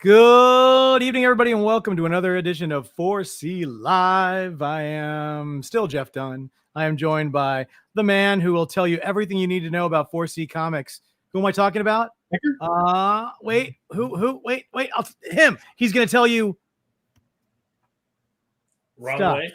Good evening, everybody, and welcome to another edition of 4C Live. I am still Jeff Dunn. I am joined by the man who will tell you everything you need to know about 4C Comics. Who am I talking about? Wait, him. He's going to tell you. Wrong Stop. way.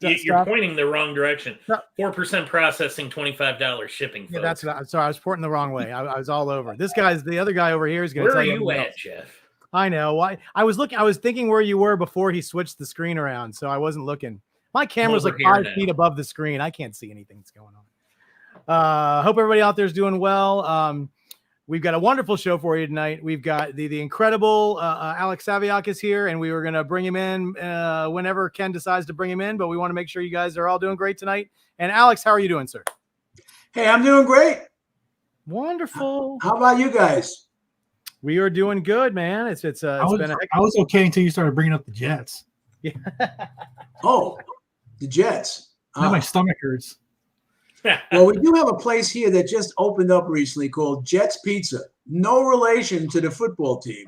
You're pointing the wrong direction. 4% processing, $25 shipping. Folks. Yeah, that's what I'm sorry. I was pointing the wrong way. I was all over. This guy's the other guy over here is going to tell you. Where are you at, Jeff? I know. I was thinking where you were before he switched the screen around, so I wasn't looking. My camera's like 5 feet above the screen. I can't see anything that's going on. Hope everybody out there is doing well. We've got a wonderful show for you tonight. We've got the incredible Alex Saviuk is here, and we were going to bring him in whenever Ken decides to bring him in, but we want to make sure you guys are all doing great tonight. And Alex, how are you doing, sir? Hey, I'm doing great. Wonderful. How about you guys? We are doing good, man. I was okay until you started bringing up the Jets. Yeah. Oh, the Jets. Now my stomach hurts. Well, we do have a place here that just opened up recently called Jets Pizza. No relation to the football team.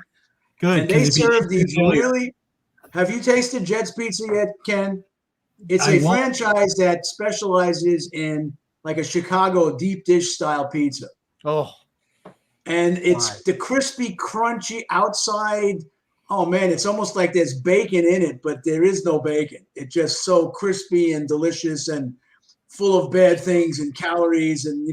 Good. And they serve these really. Have you tasted Jets Pizza yet, Ken? It's a franchise that specializes in like a Chicago deep dish style pizza. Oh. And it's the crispy, crunchy outside. Oh, man, it's almost like there's bacon in it, but there is no bacon. It's just so crispy and delicious and full of bad things and calories and,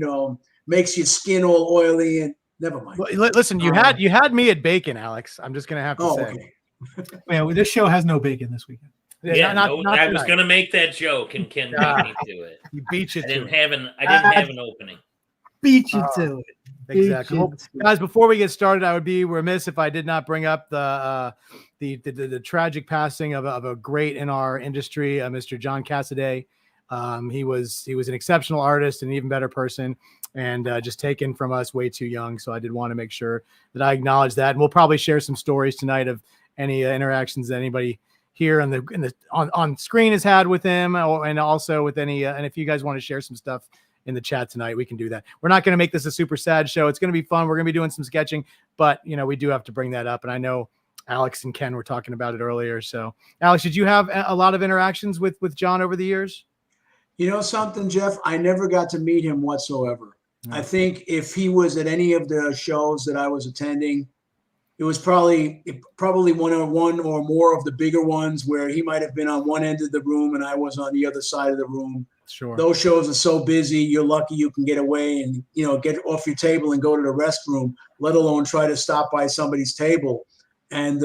makes your skin all oily and never mind. Well, listen, you had me at bacon, Alex. I'm just going to have to say. Okay. Yeah, this show has no bacon this weekend. I was going to make that joke and Ken beat me to it. You beat you to it. I didn't have an opening. Beat you to it. Exactly. Well, guys, before we get started, I would be remiss if I did not bring up the tragic passing of a great in our industry, Mr. John Cassaday. He was an exceptional artist, an even better person, and just taken from us way too young. So I did want to make sure that I acknowledge that, and we'll probably share some stories tonight of any interactions that anybody here on screen has had with him, and also with any. And if you guys want to share some stuff in the chat tonight, we can do that. We're not going to make this a super sad show. It's going to be fun. We're going to be doing some sketching, but we do have to bring that up. And I know Alex and Ken were talking about it earlier. So Alex, did you have a lot of interactions with John over the years? You know something, Jeff? I never got to meet him whatsoever. No. I think if he was at any of the shows that I was attending, it was probably one or more of the bigger ones where he might have been on one end of the room and I was on the other side of the room. Sure. Those shows are so busy. You're lucky you can get away and, get off your table and go to the restroom, let alone try to stop by somebody's table. And,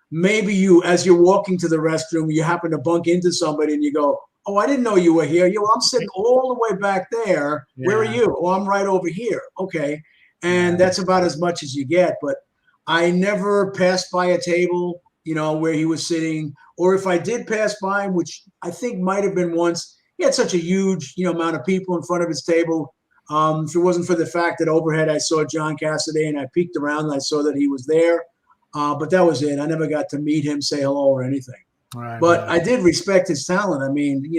maybe you, as you're walking to the restroom, you happen to bump into somebody and you go, oh, I didn't know you were here. I'm sitting all the way back there. Yeah. Where are you? Oh, I'm right over here. Okay. And that's about as much as you get. But I never passed by a table, where he was sitting. Or if I did pass by him, which I think might have been once, he had such a huge, amount of people in front of his table. If it wasn't for the fact that overhead I saw John Cassaday and I peeked around and I saw that he was there. But that was it. I never got to meet him, say hello or anything. Right, but I did respect his talent. I mean,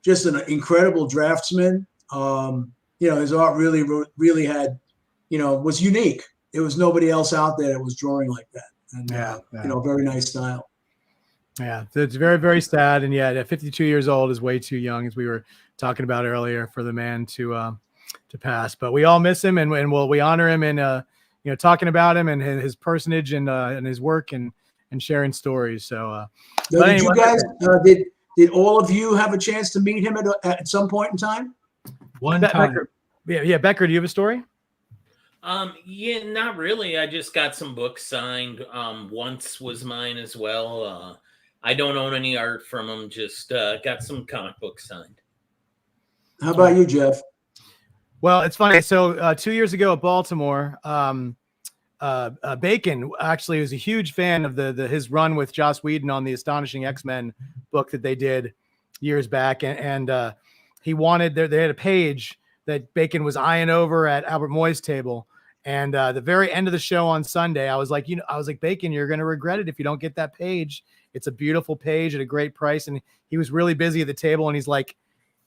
just an incredible draftsman. His art really had, was unique. There was nobody else out there that was drawing like that. And, very nice style. Yeah, it's very, very sad. And yeah, 52 years old is way too young, as we were talking about earlier, for the man to pass. But we all miss him, and we honor him, and talking about him and his personage and his work and sharing stories. So, did you guys did all of you have a chance to meet him at some point in time? One time. Becker, yeah, Becker, do you have a story? Yeah, not really. I just got some books signed. Once was mine as well. I don't own any art from him. Just got some comic books signed. How about you, Jeff? Well, it's funny. So 2 years ago at Baltimore, Bacon actually was a huge fan of his run with Joss Whedon on the Astonishing X-Men book that they did years back, and he wanted they had a page that Bacon was eyeing over at Albert Moy's table. And the very end of the show on Sunday, I was like, Bacon, you're going to regret it if you don't get that page. It's a beautiful page at a great price. And he was really busy at the table, and he's like,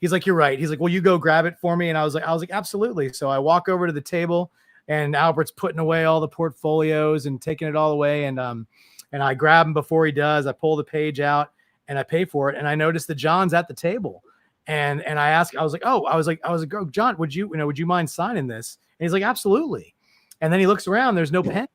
you're right. He's like, well, you go grab it for me. And I was like, absolutely. So I walk over to the table and Albert's putting away all the portfolios and taking it all away. And I grab him before he does. I pull the page out and I pay for it. And I noticed that John's at the table. And I asked, I was like, oh, John, would you mind signing this? And he's like, absolutely. And then he looks around, there's no pens.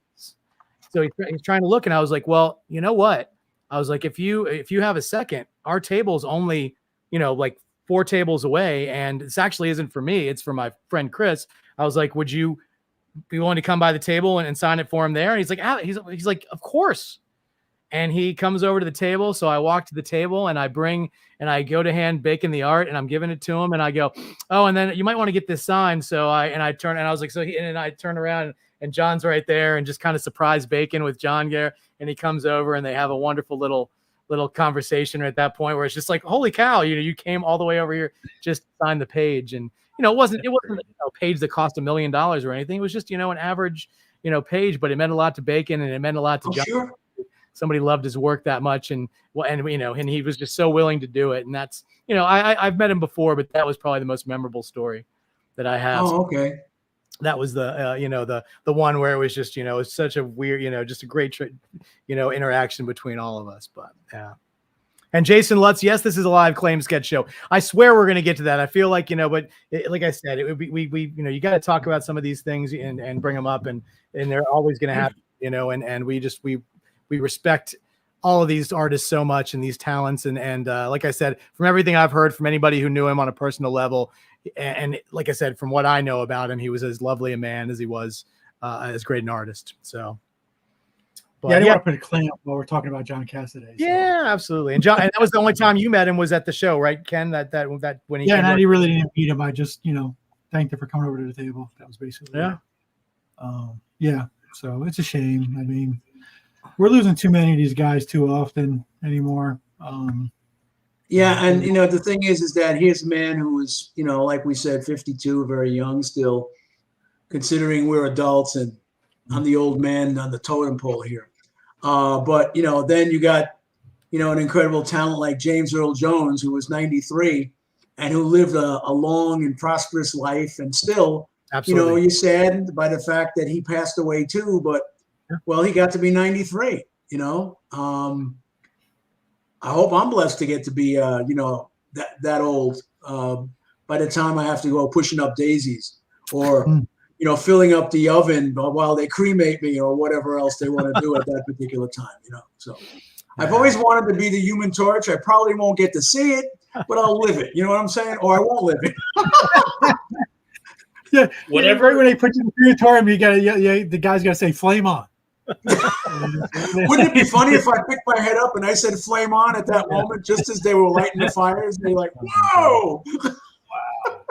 So he's trying to look. And I was like, well, you know what? I was like, if you have a second, our table's only, like 4 tables away. And this actually isn't for me. It's for my friend, Chris. I was like, would you be willing to come by the table and sign it for him there? And he's like, he's like, of course. And he comes over to the table. So I walk to the table and I go to hand Bacon the art and I'm giving it to him. And I go, oh, and then you might want to get this signed. So I turn and I was like, and I turn around and John's right there and just kind of surprise Bacon with John there. And he comes over and they have a wonderful little conversation at that point where it's just like, holy cow, you came all the way over here just to sign the page. And, it wasn't a page that cost $1 million or anything. It was just, an average, page, but it meant a lot to Bacon and it meant a lot to John. Sure. Somebody loved his work that much. And he was just so willing to do it. And that's, I've met him before, but that was probably the most memorable story that I have. Oh, okay. That was the one where it was just, it was such a weird, just a great, interaction between all of us. But yeah. And Jason Lutz, yes, this is a live claim sketch show. I swear we're going to get to that. I feel like, but like I said, it would be, we you got to talk about some of these things and bring them up and they're always going to happen, and we respect all of these artists so much and these talents. And like I said, from everything I've heard from anybody who knew him on a personal level, and like I said, from what I know about him, he was as lovely a man as he was as great an artist. So, but, I didn't want to put a claim up while we're talking about John Cassidy. So. Yeah, absolutely. And John, and that was the only time you met him was at the show, right, Ken? That when he and I really didn't meet him. I just thanked him for coming over to the table. That was basically it. So it's a shame. I mean, we're losing too many of these guys too often anymore. And the thing is that here's a man who was, like we said, 52, very young still, considering we're adults and I'm the old man on the totem pole here. But then you got, an incredible talent like James Earl Jones, who was 93 and who lived a long and prosperous life. And still, absolutely. You're saddened by the fact that he passed away too, but well, he got to be 93, I hope I'm blessed to get to be, that old by the time I have to go pushing up daisies or, filling up the oven while they cremate me or whatever else they want to do at that particular time, So I've always wanted to be the Human Torch. I probably won't get to see it, but I'll live it. You know what I'm saying? Or I won't live it. Yeah, whatever. When they put you in the crematorium, the guy's got to say "flame on." Wouldn't it be funny if I picked my head up and I said "flame on" at that moment, just as they were lighting the fires? They're like, "Whoa!" Wow.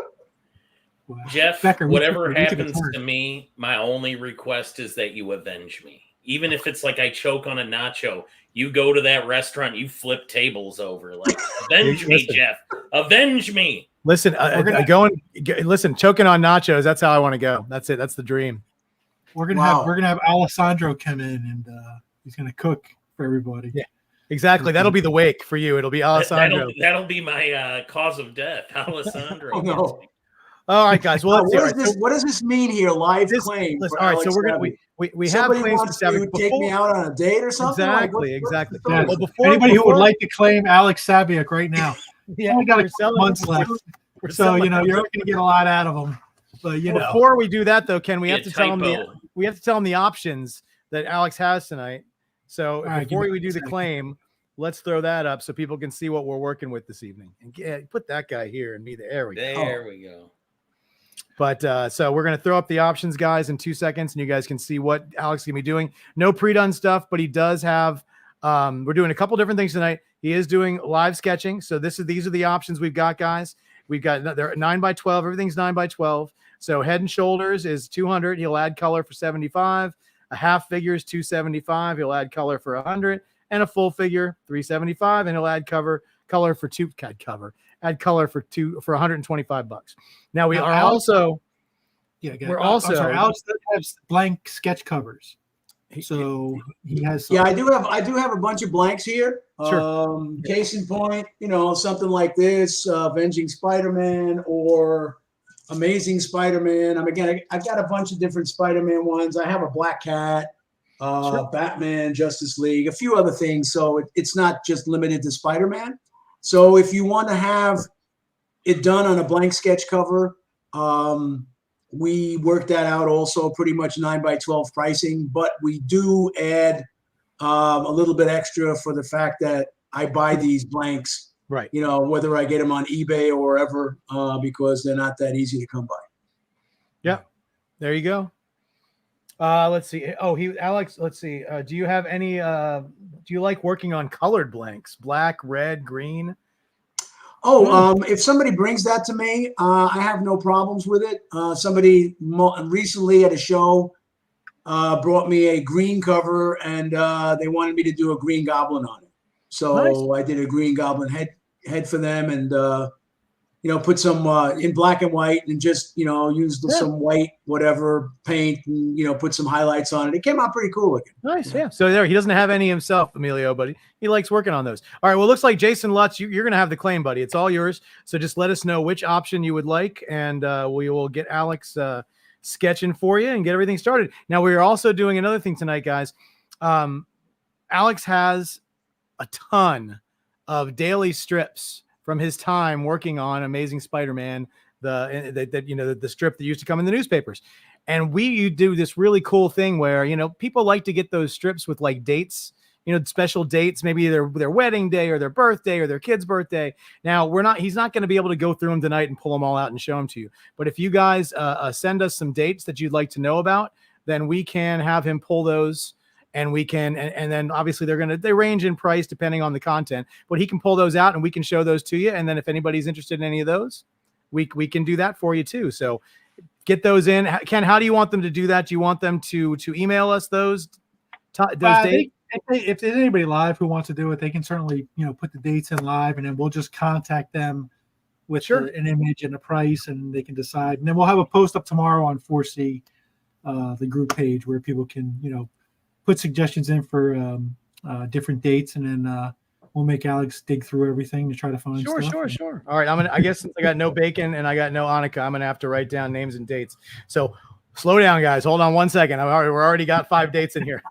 Jeff, Becker, whatever happens to me, my only request is that you avenge me. Even if it's like I choke on a nacho, you go to that restaurant, you flip tables over. Like, avenge me, Jeff. Avenge me. Listen, choking on nachos. That's how I want to go. That's it. That's the dream. We're gonna have Alessandro come in and he's gonna cook for everybody. Yeah, exactly. That'll be the wake for you. It'll be Alessandro. That'll be my cause of death, Alessandro. Oh, no. All right, guys. Well, what does this mean here? Live claim. All right, so we're gonna we have claims wants to take me out on a date or something. Exactly. Well, anybody who would like to claim Alex Saviuk right now, only got a couple months left, so you're not going to get a lot out of them. But before we do that, though, Ken, we have to tell them the options that Alex has tonight. So before we do the claim, let's throw that up so people can see what we're working with this evening. And put that guy here and me there. There we go. But so we're going to throw up the options, guys, in 2 seconds, and you guys can see what Alex is going to be doing. No pre-done stuff, but he does have we're doing a couple different things tonight. He is doing live sketching. So these are the options we've got, guys. We've got they're 9x12. Everything's 9x12. So head and shoulders is 200. He'll add color for 75. A half figure is 275. He'll add color for 100, and a full figure 375. And he'll add color for add color for $125. Now we are also Alex has blank sketch covers. So he has I do have a bunch of blanks here. Sure. Case in point, something like this, Avenging Spider-Man, or Amazing Spider-Man. Again, I've got a bunch of different Spider-Man ones. I have a Black Cat, Batman, Justice League, a few other things. So it's not just limited to Spider-Man. So if you want to have it done on a blank sketch cover, we work that out also pretty much 9x12 pricing, but we do add a little bit extra for the fact that I buy these blanks, Right. Whether I get them on eBay or wherever, because they're not that easy to come by. Yeah. There you go. Let's see. Oh, Alex, let's see. Do you have any, do you like working on colored blanks? Black, red, green? Oh, if somebody brings that to me, I have no problems with it. Somebody recently at a show brought me a green cover, and they wanted me to do a Green Goblin on it. So nice. I did a Green Goblin head for them, and put some in black and white, and just used some white whatever paint, and put some highlights on it. It came out pretty cool looking. Nice, yeah. So there, he doesn't have any himself, Emilio, but he likes working on those. All right, well, it looks like Jason Lutz, you're going to have the claim, buddy. It's all yours. So just let us know which option you would like, and we will get Alex sketching for you and get everything started. Now, we are also doing another thing tonight, guys. Alex has a ton of daily strips from his time working on Amazing Spider-Man, the strip that used to come in the newspapers. And you do this really cool thing where, people like to get those strips with like dates, special dates, maybe their wedding day or their birthday or their kid's birthday. Now he's not going to be able to go through them tonight and pull them all out and show them to you. But if you guys send us some dates that you'd like to know about, then we can have him pull those. And we can, and then obviously they range in price depending on the content, but he can pull those out and we can show those to you. And then if anybody's interested in any of those, we can do that for you too. So get those in. Ken, how do you want them to do that? Do you want them to email us those dates? If there's anybody live who wants to do it, they can certainly, put the dates in live, and then we'll just contact them with an image and a price, and they can decide. And then we'll have a post up tomorrow on 4C, the group page, where people can, put suggestions in for different dates, and then we'll make Alex dig through everything to try to find stuff. Sure. All right, I guess since I got no bacon and I got no Annika, I'm gonna have to write down names and dates. So slow down, guys. Hold on 1 second. We're already got 5 dates in here.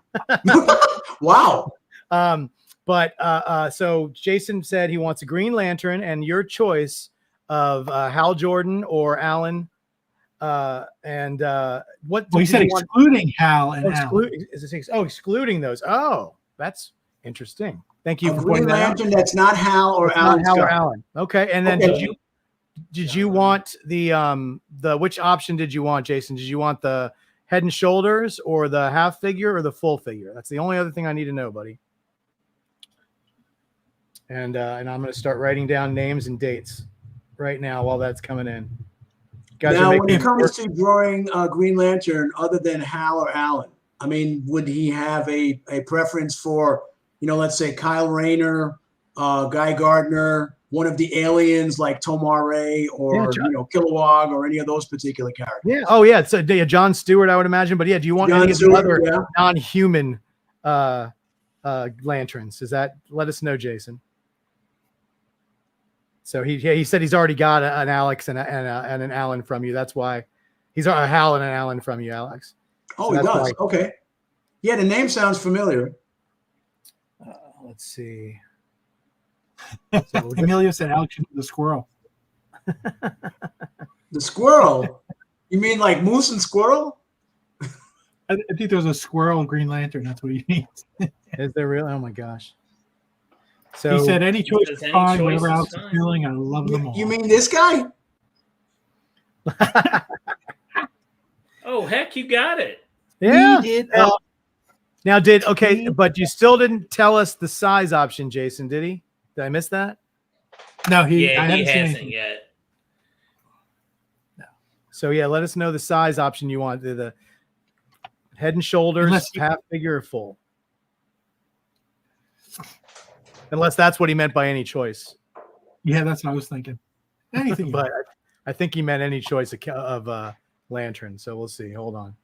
Wow. So Jason said he wants a Green Lantern, and your choice of Hal Jordan or Alan. What? Well, he said excluding Hal and Alan. Excluding those. Oh, that's interesting. Thank you for pointing that out. That's not Hal or Alan. Hal or Alan. Okay, and then did you want the which option did you want, Jason? Did you want the Head and Shoulders or the half figure or the full figure? That's the only other thing I need to know, buddy. And I'm going to start writing down names and dates right now while that's coming in. Guys, now, when it comes to drawing Green Lantern, other than Hal or Alan, would he have a preference for, let's say Kyle Rayner, Guy Gardner, one of the aliens like Tomar-Ray or Kilowog or any of those particular characters? Yeah. Oh, yeah. It's John Stewart, I would imagine. But yeah, do you want any of the other non-human lanterns? Let us know, Jason. So he said he's already got an Alex and an Alan from you. That's why he's a Hal and an Alan from you, Alex. Oh, so he does. Okay. Yeah, the name sounds familiar. Let's see. So Emilio said Alex the squirrel. The squirrel? You mean like Moose and Squirrel? I think there's a squirrel and Green Lantern. That's what he means. Is there really? Oh my gosh. So he said any choice is fine, whatever Alex is feeling. I love them all. You mean this guy? Oh, heck, you got it. Yeah. But you still didn't tell us the size option, Jason, did he? Did I miss that? No, he hasn't yet. No. So yeah, let us know the size option you want. The Head and Shoulders, half figure, or full. Unless that's what he meant by any choice. Yeah, that's what I was thinking. Anything, but I think he meant any choice of lantern. So we'll see. Hold on.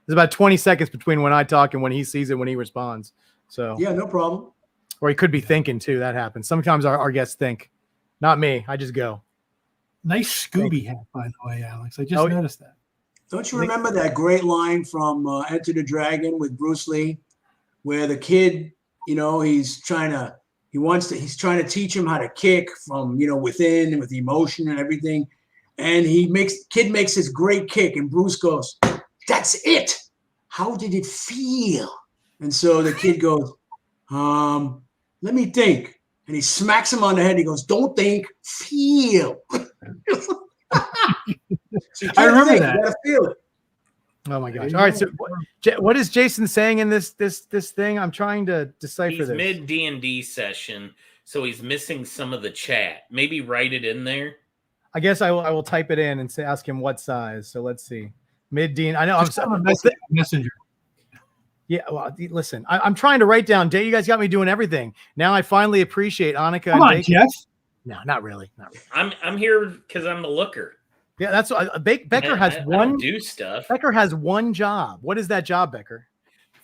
There's about 20 seconds between when I talk and when he sees it, when he responds. So yeah, no problem. Or he could be thinking too. That happens. Sometimes our guests think. Not me. I just go. Nice Scooby hat, by the way, Alex. I just noticed that. Don't you remember that great line from Enter the Dragon with Bruce Lee, where the kid, he's trying to teach him how to kick from, within and with emotion and everything. And kid makes this great kick and Bruce goes, "That's it. How did it feel?" And so the kid goes, "Let me think." And he smacks him on the head. And he goes, "Don't think, feel." So I remember that. You gotta feel it. Oh my gosh! All right, so what is Jason saying in this thing? I'm trying to decipher He's this. Mid D&D session, so he's missing some of the chat. Maybe write it in there. I guess I will type it in and ask him what size. So let's see. Mid D. I know Just I'm messenger. Yeah, well, listen, I'm trying to write down. You guys got me doing everything. Now I finally appreciate Annika. Come on, Jeff. No, not really. I'm here because I'm the looker. Yeah, that's what Becker has one. I don't do stuff. Becker has one job. What is that job, Becker?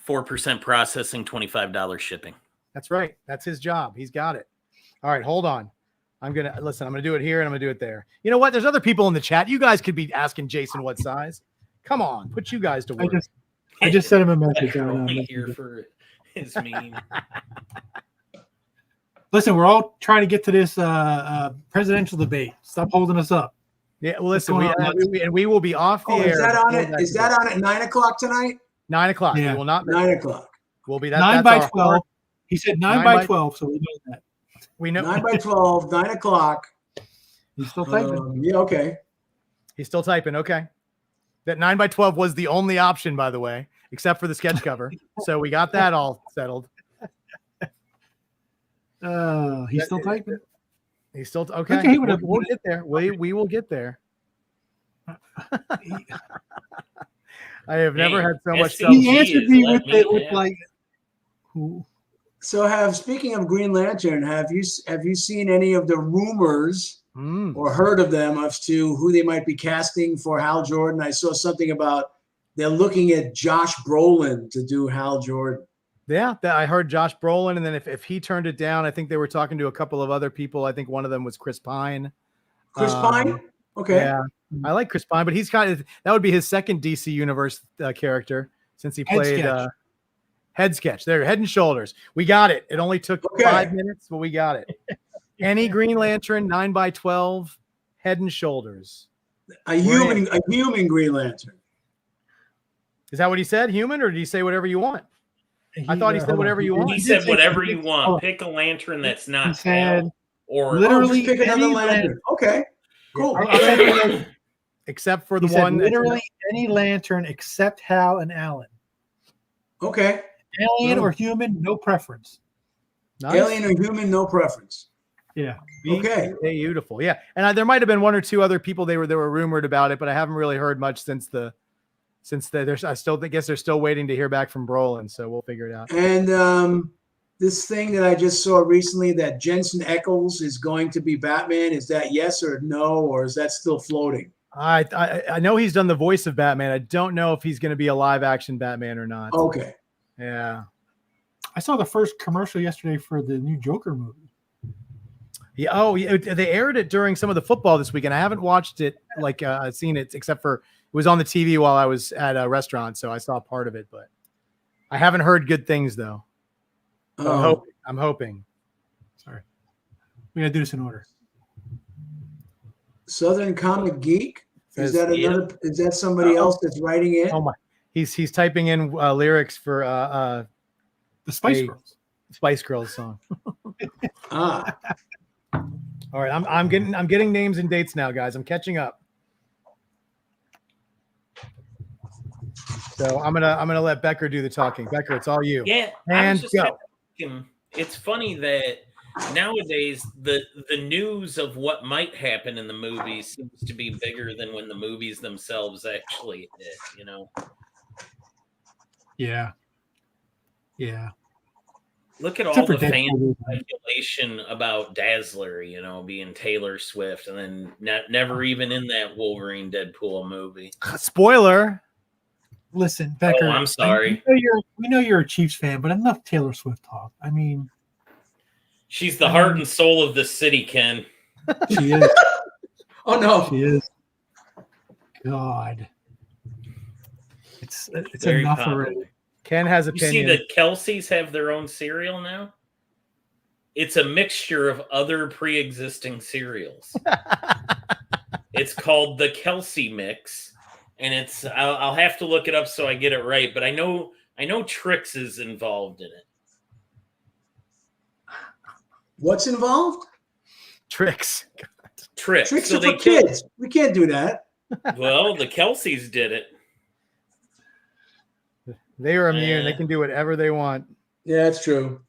4% processing, $25 shipping. That's right. That's his job. He's got it. All right, hold on. I'm gonna do it here and I'm gonna do it there. You know what? There's other people in the chat. You guys could be asking Jason what size. Come on, put you guys to work. I just sent him a message. Only here for his meme. Listen, we're all trying to get to this presidential debate. Stop holding us up. Yeah, well, listen, we will be off the air. Is that on it? Is that on at 9:00 tonight? 9:00. Yeah. We will not. 9:00. We'll be 9 by 12. He said 9 by 12, so we know that. We know 9 by 12, 9:00. He's still typing. Yeah, okay. He's still typing. Okay. That 9 by 12 was the only option, by the way, except for the sketch cover. So we got that all settled. He's still typing. He's still okay. We'll get there. We will get there. I have never had so much. He answered me with like. So, speaking of Green Lantern, have you seen any of the rumors or heard of them as to who they might be casting for Hal Jordan? I saw something about they're looking at Josh Brolin to do Hal Jordan. Yeah, I heard Josh Brolin, and then if he turned it down, I think they were talking to a couple of other people. I think one of them was Chris Pine. Chris Pine? Okay. Yeah, I like Chris Pine, but he's that would be his second DC Universe character since he played Head Sketch. There, Head and Shoulders. We got it. It only took 5 minutes, but we got it. Any Green Lantern, 9 by 12, Head and Shoulders. A human Green Lantern. Is that what he said? Human, or did he say whatever you want? I thought he said whatever you want. He said whatever you want. Pick a lantern that's not Hal, or literally pick another lantern. Okay, cool. Except for the one. Literally any lantern except Hal and Alan. Okay. Alien or human, no preference. Nice. Alien or human, no preference. Yeah. Okay. Beautiful. Yeah, and there might have been one or two other people they were rumored about it, but I haven't really heard much since I guess they're still waiting to hear back from Brolin, so we'll figure it out. And this thing that I just saw recently that Jensen Ackles is going to be Batman, is that yes or no, or is that still floating? I know he's done the voice of Batman. I don't know if he's going to be a live action Batman or not. Okay. Yeah. I saw the first commercial yesterday for the new Joker movie. Yeah. Oh, yeah. They aired it during some of the football this weekend. I haven't watched it, seen it, except for it was on the TV while I was at a restaurant, so I saw part of it, but I haven't heard good things though. So I'm hoping. Sorry, we gotta do this in order. Southern Comic Geek. Is that somebody else that's writing it? Oh my! He's typing in lyrics for the Spice Girls song. All right, I'm getting names and dates now, guys. I'm catching up. So I'm gonna let Becker do the talking. Becker, it's all you. Yeah, and go. It's funny that nowadays the news of what might happen in the movies seems to be bigger than when the movies themselves actually hit. You know. Yeah. Yeah. Look at all the fan speculation about Dazzler, being Taylor Swift, and then never even in that Wolverine Deadpool movie. Spoiler. Listen, Becker. Oh, I'm sorry. We know you're a Chiefs fan, but enough Taylor Swift talk. I mean, she's the heart and soul of the city, Ken. She is. Oh no. She is. God. It's Very enough popular. already. Ken has You see opinion. the Kelseys have their own cereal now? It's a mixture of other pre-existing cereals. It's called the Kelsey Mix, and it's I'll have to look it up so I get it right, but I know Trix is involved in it. What's involved? Tricks. Trix. Tricks So are they for kids. We can't do that. Well, the Kelseys did it. They are immune. They can do whatever they want. Yeah, that's true.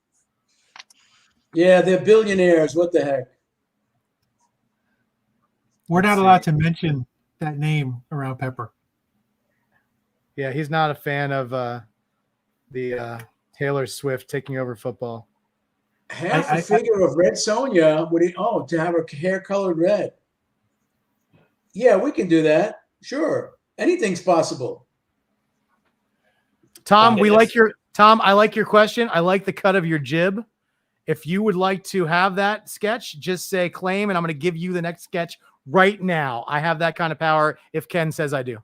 Yeah, they're billionaires. What the heck? We're not allowed to mention that name around Pepper. Yeah, he's not a fan of the Taylor Swift taking over football. Half a figure of red Sonia. To have her hair colored red. Yeah, we can do that. Sure. Anything's possible. Tom, I like your question. I like the cut of your jib. If you would like to have that sketch, just say claim, and I'm going to give you the next sketch right now. I have that kind of power if Ken says I do.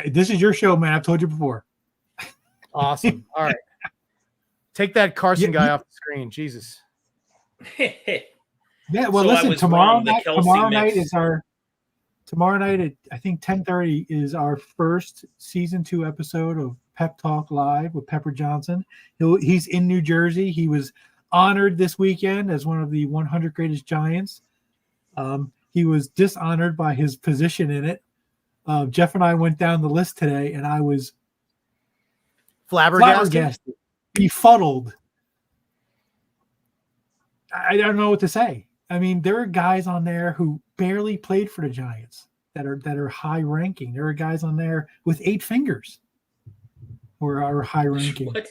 This is your show, man. I've told you before. Awesome. All right. Take that Carson guy off the screen. Jesus. Yeah, well, listen, tomorrow night at I think 10:30 is our first season 2 episode of Pep Talk Live with Pepper Johnson. He's in New Jersey. He was honored this weekend as one of the 100 greatest Giants. He was dishonored by his position in it. Jeff and I went down the list today, and I was flabbergasted, befuddled. I don't know what to say. I mean, there are guys on there who barely played for the Giants that are high ranking. There are guys on there with 8 fingers who are high ranking. What?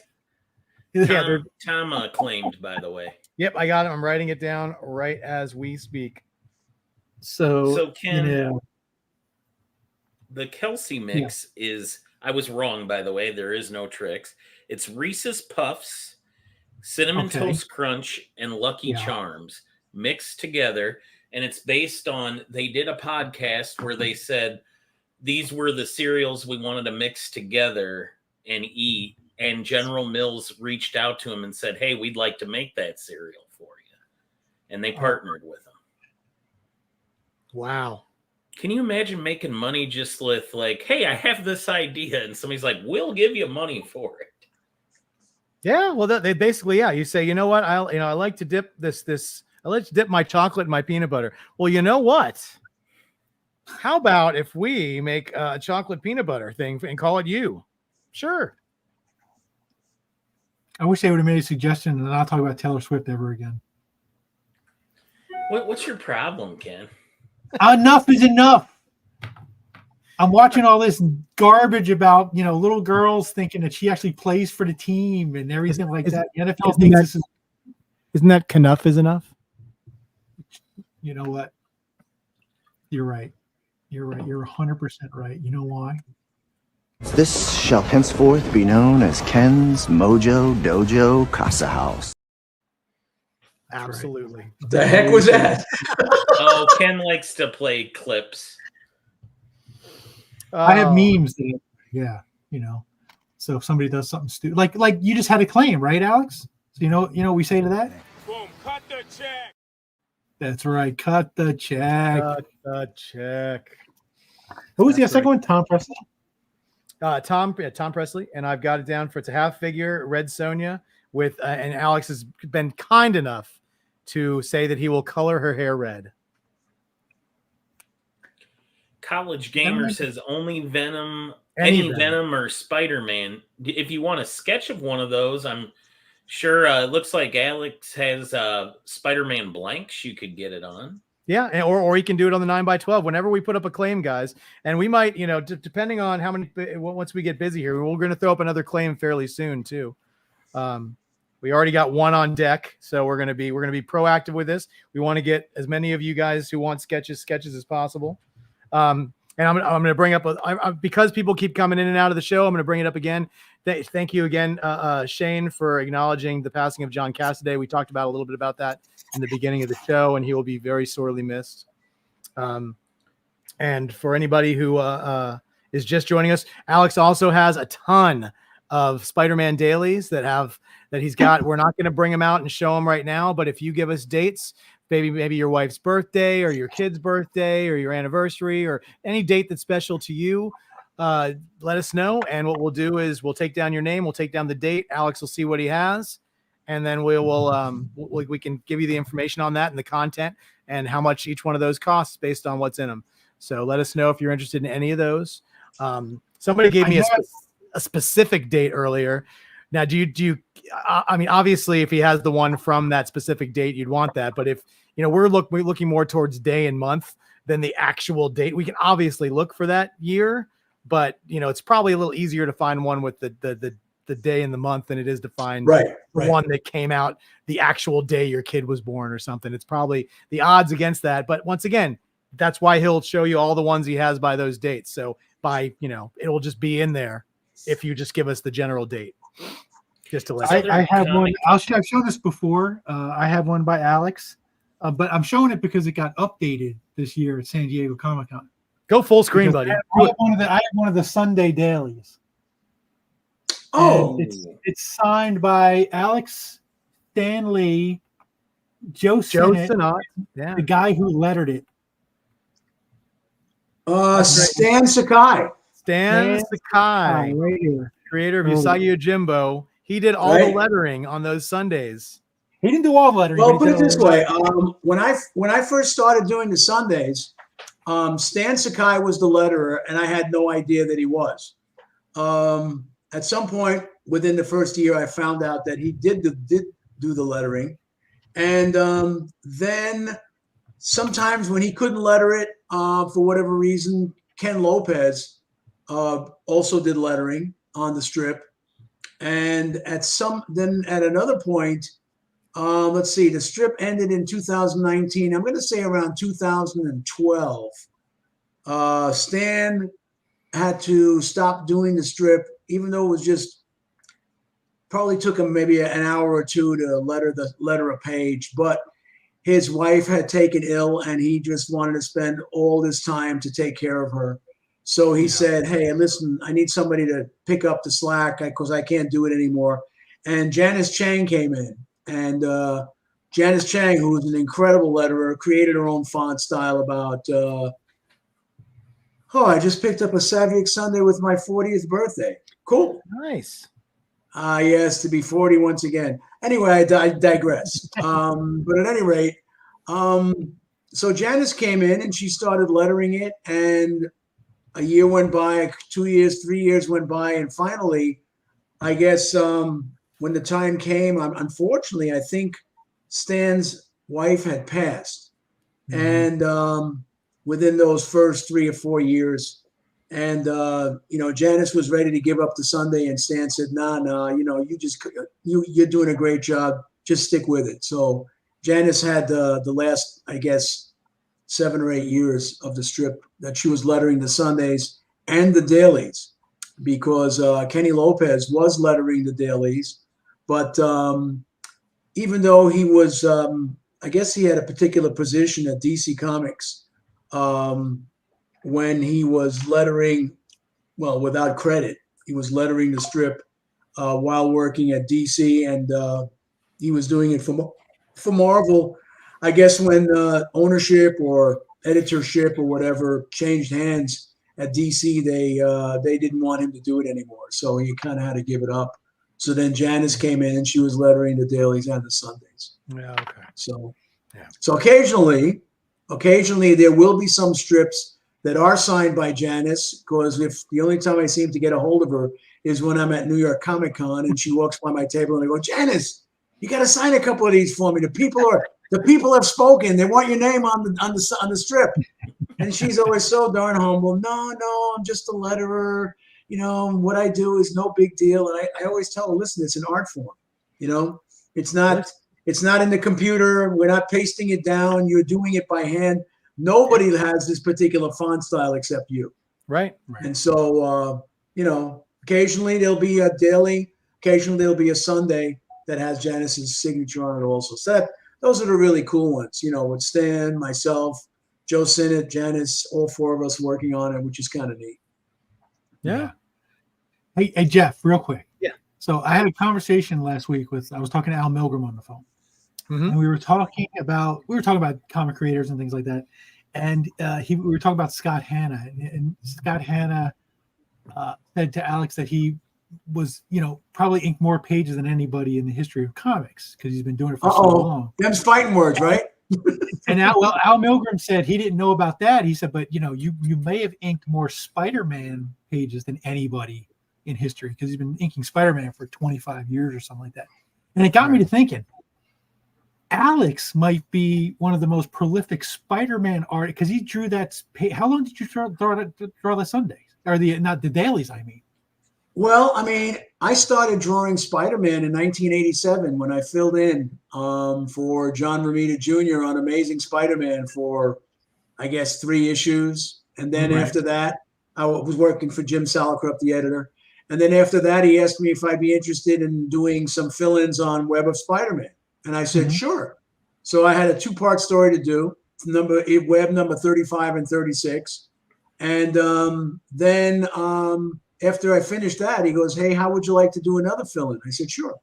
Yeah, Tom claimed, by the way. Yep, I got it. I'm writing it down right as we speak. So Ken, the Kelsey mix is, I was wrong, by the way. There is no Trix. It's Reese's Puffs, Cinnamon Toast Crunch, and Lucky Charms mixed together. And it's based on, they did a podcast where they said these were the cereals we wanted to mix together and eat. And General Mills reached out to him and said, hey, we'd like to make that cereal for you. And they partnered with him. Wow. Can you imagine making money just with like, hey, I have this idea, and somebody's like, we'll give you money for it. Yeah, well, they basically, you say, you know what, I like to dip I like to dip my chocolate in my peanut butter. Well, you know what? How about if we make a chocolate peanut butter thing and call it you? Sure. I wish they would have made a suggestion and not talk about Taylor Swift ever again. What's your problem, Ken? Enough is enough. I'm watching all this garbage about, little girls thinking that she actually plays for the team and everything like that. The NFL thinks this is. Isn't that enough is enough? You know what? You're right. You're 100% right. You know why? This shall henceforth be known as Ken's Mojo Dojo Casa House. Absolutely. What the heck was that? Oh, Ken likes to play clips. I have memes that, so if somebody does something stupid, like you just had a claim, right, Alex? So you know what we say to that? Boom, cut the check. That's right. Cut the check. Cut the check. Who was the second one? Tom Presley? Tom Presley. And I've got it down for, it's a half figure Red Sonja with, and Alex has been kind enough to say that he will color her hair red. College Gamer says only Venom, any Venom or Spider-Man. If you want a sketch of one of those, I'm sure it looks like Alex has Spider-Man blanks you could get it on. Yeah, or you can do it on the 9x12 whenever we put up a claim, guys. And we might, depending on how many, once we get busy here, we're going to throw up another claim fairly soon too. We already got one on deck, so we're going to be proactive with this. We want to get as many of you guys who want sketches as possible. And I'm going to bring up because people keep coming in and out of the show. I'm going to bring it up again. Thank you again, Shane, for acknowledging the passing of John Cassaday. We talked about a little bit about that in the beginning of the show, and he will be very sorely missed. And for anybody who is just joining us, Alex also has a ton of Spider-Man Dailies that he's got. We're not going to bring them out and show them right now, but if you give us dates, maybe your wife's birthday or your kid's birthday or your anniversary or any date that's special to you, let us know. And what we'll do is we'll take down your name, we'll take down the date. Alex will see what he has, and then we can give you the information on that and the content and how much each one of those costs based on what's in them. So let us know if you're interested in any of those. Somebody gave me a specific date earlier. Now, do you? I mean, obviously, if he has the one from that specific date, you'd want that. But if we're looking more towards day and month than the actual date, we can obviously look for that year. But it's probably a little easier to find one with the day and the month than it is to find one that came out the actual day your kid was born or something. It's probably the odds against that. But once again, that's why he'll show you all the ones he has by those dates. So it'll just be in there if you just give us the general date. Just to let I have one. I've shown this before. I have one by Alex, but I'm showing it because it got updated this year at San Diego Comic-Con. Go full screen, buddy. I have one of the Sunday dailies. Oh, it's signed by Alex, Stan Lee, Joe Sinnott, the guy who lettered it. Stan Sakai. Stan Sakai, right here. Creator of Usagi Yojimbo. He did all the lettering on those Sundays. He didn't do all the lettering. Well, put it this way: when I first started doing the Sundays, Stan Sakai was the letterer, and I had no idea that he was. At some point within the first year, I found out that he did do the lettering, and then sometimes when he couldn't letter it for whatever reason, Ken Lopez also did lettering on the strip. And at another point, let's see, the strip ended in 2019. I'm going to say around 2012. Stan had to stop doing the strip, even though it was probably took him maybe an hour or two to letter a page. But his wife had taken ill, and he just wanted to spend all this time to take care of her. So he said, hey, listen, I need somebody to pick up the slack because I can't do it anymore. And Janice Chang came in. And Janice Chang, who was an incredible letterer, created her own font style about, I just picked up a Saviuk Sunday with my 40th birthday. Cool. Nice. Yes, to be 40 once again. Anyway, I digress. But at any rate, so Janice came in and she started lettering it, and a year went by, 2 years, 3 years went by, and finally, I guess when the time came, unfortunately, I think Stan's wife had passed, and within those first 3 or 4 years, and Janice was ready to give up the Sunday, and Stan said, "No, you're doing a great job. Just stick with it." So Janice had the last, I guess, 7 or 8 years of the strip that she was lettering the Sundays and the dailies, because Kenny Lopez was lettering the dailies. But even though he was, I guess he had a particular position at DC Comics when he was lettering, well, without credit, he was lettering the strip while working at DC, and he was doing it for Marvel. I guess when ownership or editorship or whatever changed hands at DC, they didn't want him to do it anymore. So he kind of had to give it up. So then Janice came in and she was lettering the dailies and the Sundays. Yeah, okay. So occasionally there will be some strips that are signed by Janice, because if the only time I seem to get a hold of her is when I'm at New York Comic Con and she walks by my table and I go, "Janice, you got to sign a couple of these for me. The people have spoken. They want your name on the strip." And she's always so darn humble. No, I'm just a letterer. What I do is no big deal. And I always tell her, listen, it's an art form. It's not in the computer. We're not pasting it down. You're doing it by hand. Nobody has this particular font style except you. Right. And so, occasionally there'll be a daily, occasionally there'll be a Sunday that has Janice's signature on it also. So those are the really cool ones, with Stan, myself, Joe Sinnott, Janice, all four of us working on it, which is kind of neat. Yeah. Hey, Jeff, real quick. Yeah. So I had a conversation last week I was talking to Al Milgram on the phone, and we were talking about comic creators and things like that, and we were talking about Scott Hanna, and Scott Hanna said to Alex that he was, probably inked more pages than anybody in the history of comics because he's been doing it for so long. Them's fighting words, right? And Al Milgram said he didn't know about that. He said, but you may have inked more Spider-Man pages than anybody in history because he's been inking Spider-Man for 25 years or something like that. And it got me to thinking, Alex might be one of the most prolific Spider-Man artists because he drew that. How long did you draw the Sundays or not the dailies? I mean. Well, I mean, I started drawing Spider-Man in 1987 when I filled in for John Romita Jr. on Amazing Spider-Man for, I guess, 3 issues. And then after that, I was working for Jim Salicrup, the editor. And then after that, he asked me if I'd be interested in doing some fill-ins on Web of Spider-Man. And I said, sure. So I had a 2-part story to do, Web number 35 and 36. And then after I finished that, he goes, hey, how would you like to do another fill-in? I said, sure.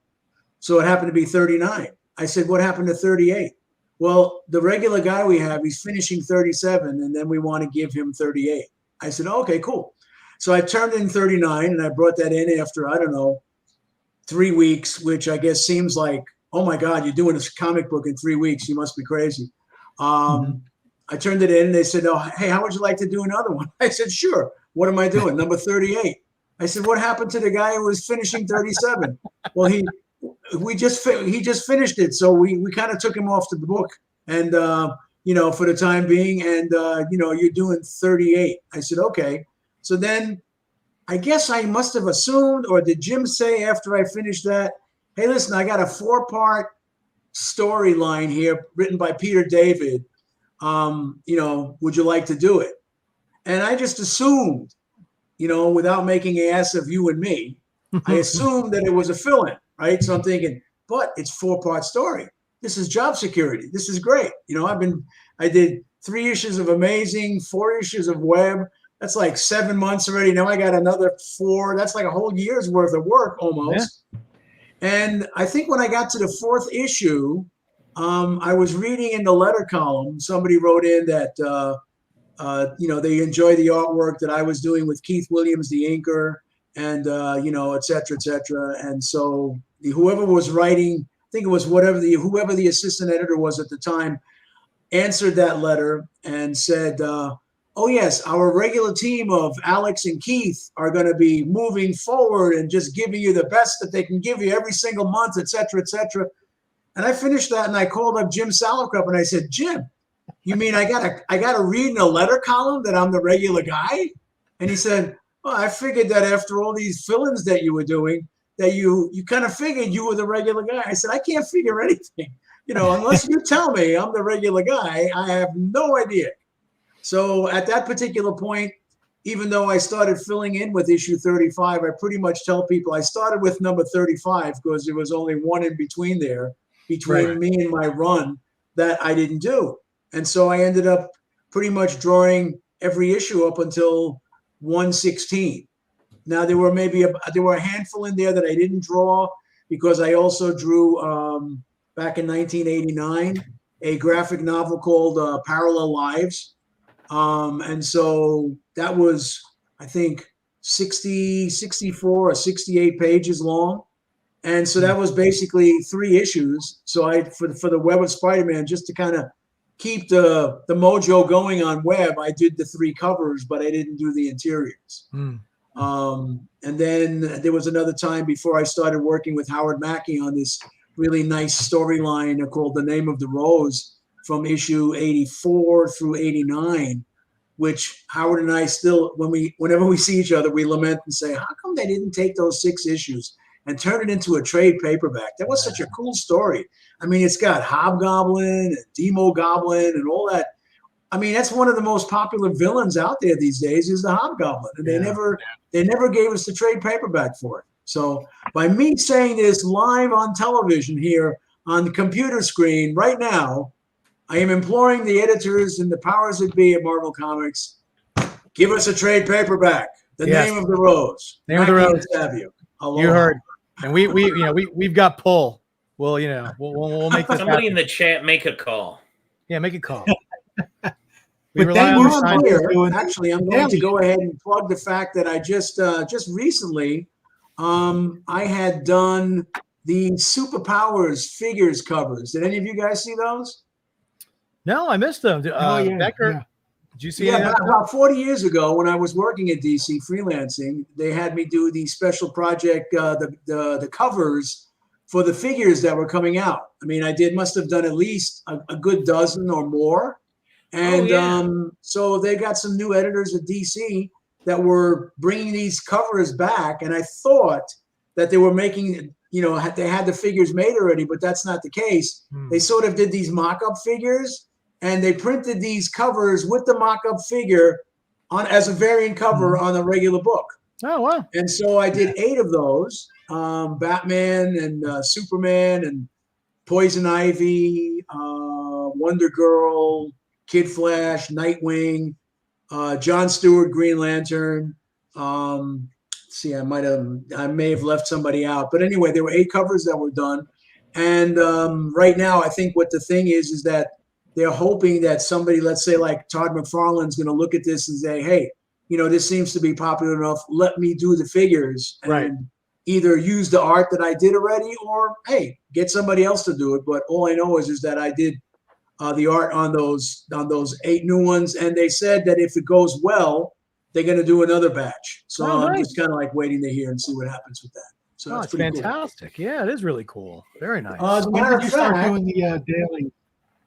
So it happened to be 39. I said, what happened to 38? Well, the regular guy we have, he's finishing 37, and then we want to give him 38. I said, okay, cool. So I turned in 39, and I brought that in after, I don't know, 3 weeks, which I guess seems like, oh, my God, you're doing this comic book in 3 weeks. You must be crazy. I turned it in, and they said, oh, hey, how would you like to do another one? I said, sure. What am I doing? Number 38. I said, what happened to the guy who was finishing 37? Well, he just finished it. So we kind of took him off the book and, for the time being. And, you're doing 38. I said, okay. So then I guess I must have assumed, or did Jim say after I finished that, hey, listen, I got a 4-part storyline here written by Peter David. Would you like to do it? And I just assumed, without making an ass of you and me, I assumed that it was a fill-in, right? So I'm thinking, but it's 4-part story. This is job security. This is great. I did 3 issues of Amazing, 4 issues of Web. That's like 7 months already. Now I got another 4. That's like a whole year's worth of work almost. Yeah. And I think when I got to the 4th issue, I was reading in the letter column, somebody wrote in that, they enjoy the artwork that I was doing with Keith Williams, the inker, and, et cetera, et cetera. And so whoever was writing, I think it was whoever the assistant editor was at the time, answered that letter and said, oh, yes, our regular team of Alex and Keith are going to be moving forward and just giving you the best that they can give you every single month, et cetera, et cetera. And I finished that and I called up Jim Salicrup and I said, Jim, you mean I gotta read in a letter column that I'm the regular guy? And he said, well, I figured that after all these fill-ins that you were doing, that you kind of figured you were the regular guy. I said, I can't figure anything. Unless you tell me I'm the regular guy, I have no idea. So at that particular point, even though I started filling in with issue 35, I pretty much tell people I started with number 35 because there was only one in between there, between me and my run, that I didn't do. And so I ended up pretty much drawing every issue up until 116. Now there were a handful in there that I didn't draw because I also drew back in 1989 a graphic novel called Parallel Lives. And so that was, I think, 60, 64 or 68 pages long. And so that was basically 3 issues. So for the Web of Spider-Man, just to kind of keep the mojo going on Web, I did the 3 covers, but I didn't do the interiors. And then there was another time before I started working with Howard Mackey on this really nice storyline called The Name of the Rose from issue 84 through 89, which Howard and I still, whenever we see each other, we lament and say, how come they didn't take those 6 issues and turn it into a trade paperback? That was such a cool story. I mean, it's got Hobgoblin and Demo Goblin and all that. I mean, that's one of the most popular villains out there these days is the Hobgoblin. And they never gave us the trade paperback for it. So by me saying this live on television here on the computer screen right now, I am imploring the editors and the powers that be at Marvel Comics, give us a trade paperback. The Yes. Name of the Rose. Name of the Rose. Saviuk. You heard, and we've got pull. Well, we'll make this Somebody happen. in the chat make a call. Yeah, make a call. But rely then on we're the on scientists. here. Actually, I'm going to go ahead and plug the fact that I just recently, I had done the Superpowers figures covers. Did any of you guys see those? No, I missed them. Yeah. Becker, Yeah. did you see? Yeah, any of that? about 40 years ago, when I was working at DC freelancing, they had me do the special project, the covers for the figures that were coming out. I mean, must have done at least a good dozen or more. And so they got some new editors at DC that were bringing these covers back. And I thought that they were making, they had the figures made already, but that's not the case. They sort of did these mock-up figures, and they printed these covers with the mock-up figure on as a variant cover on a regular book. Oh, wow. And so I did 8 of those, Batman and Superman and Poison Ivy, Wonder Girl, Kid Flash, Nightwing, John Stewart, Green Lantern. See, I may have left somebody out, but anyway, there were 8 covers that were done. And right now, I think what the thing is that they're hoping that somebody, let's say like Todd McFarlane's going to look at this and say, hey, this seems to be popular enough. Let me do the figures and either use the art that I did already, or hey, get somebody else to do it. But all I know is that I did the art on those 8 new ones, and they said that if it goes well, they're going to do another batch. So I'm just kind of like waiting to hear and see what happens with that. So that's it's pretty fantastic. Cool. Yeah, it is really cool. Very nice. As a matter of fact, doing the daily.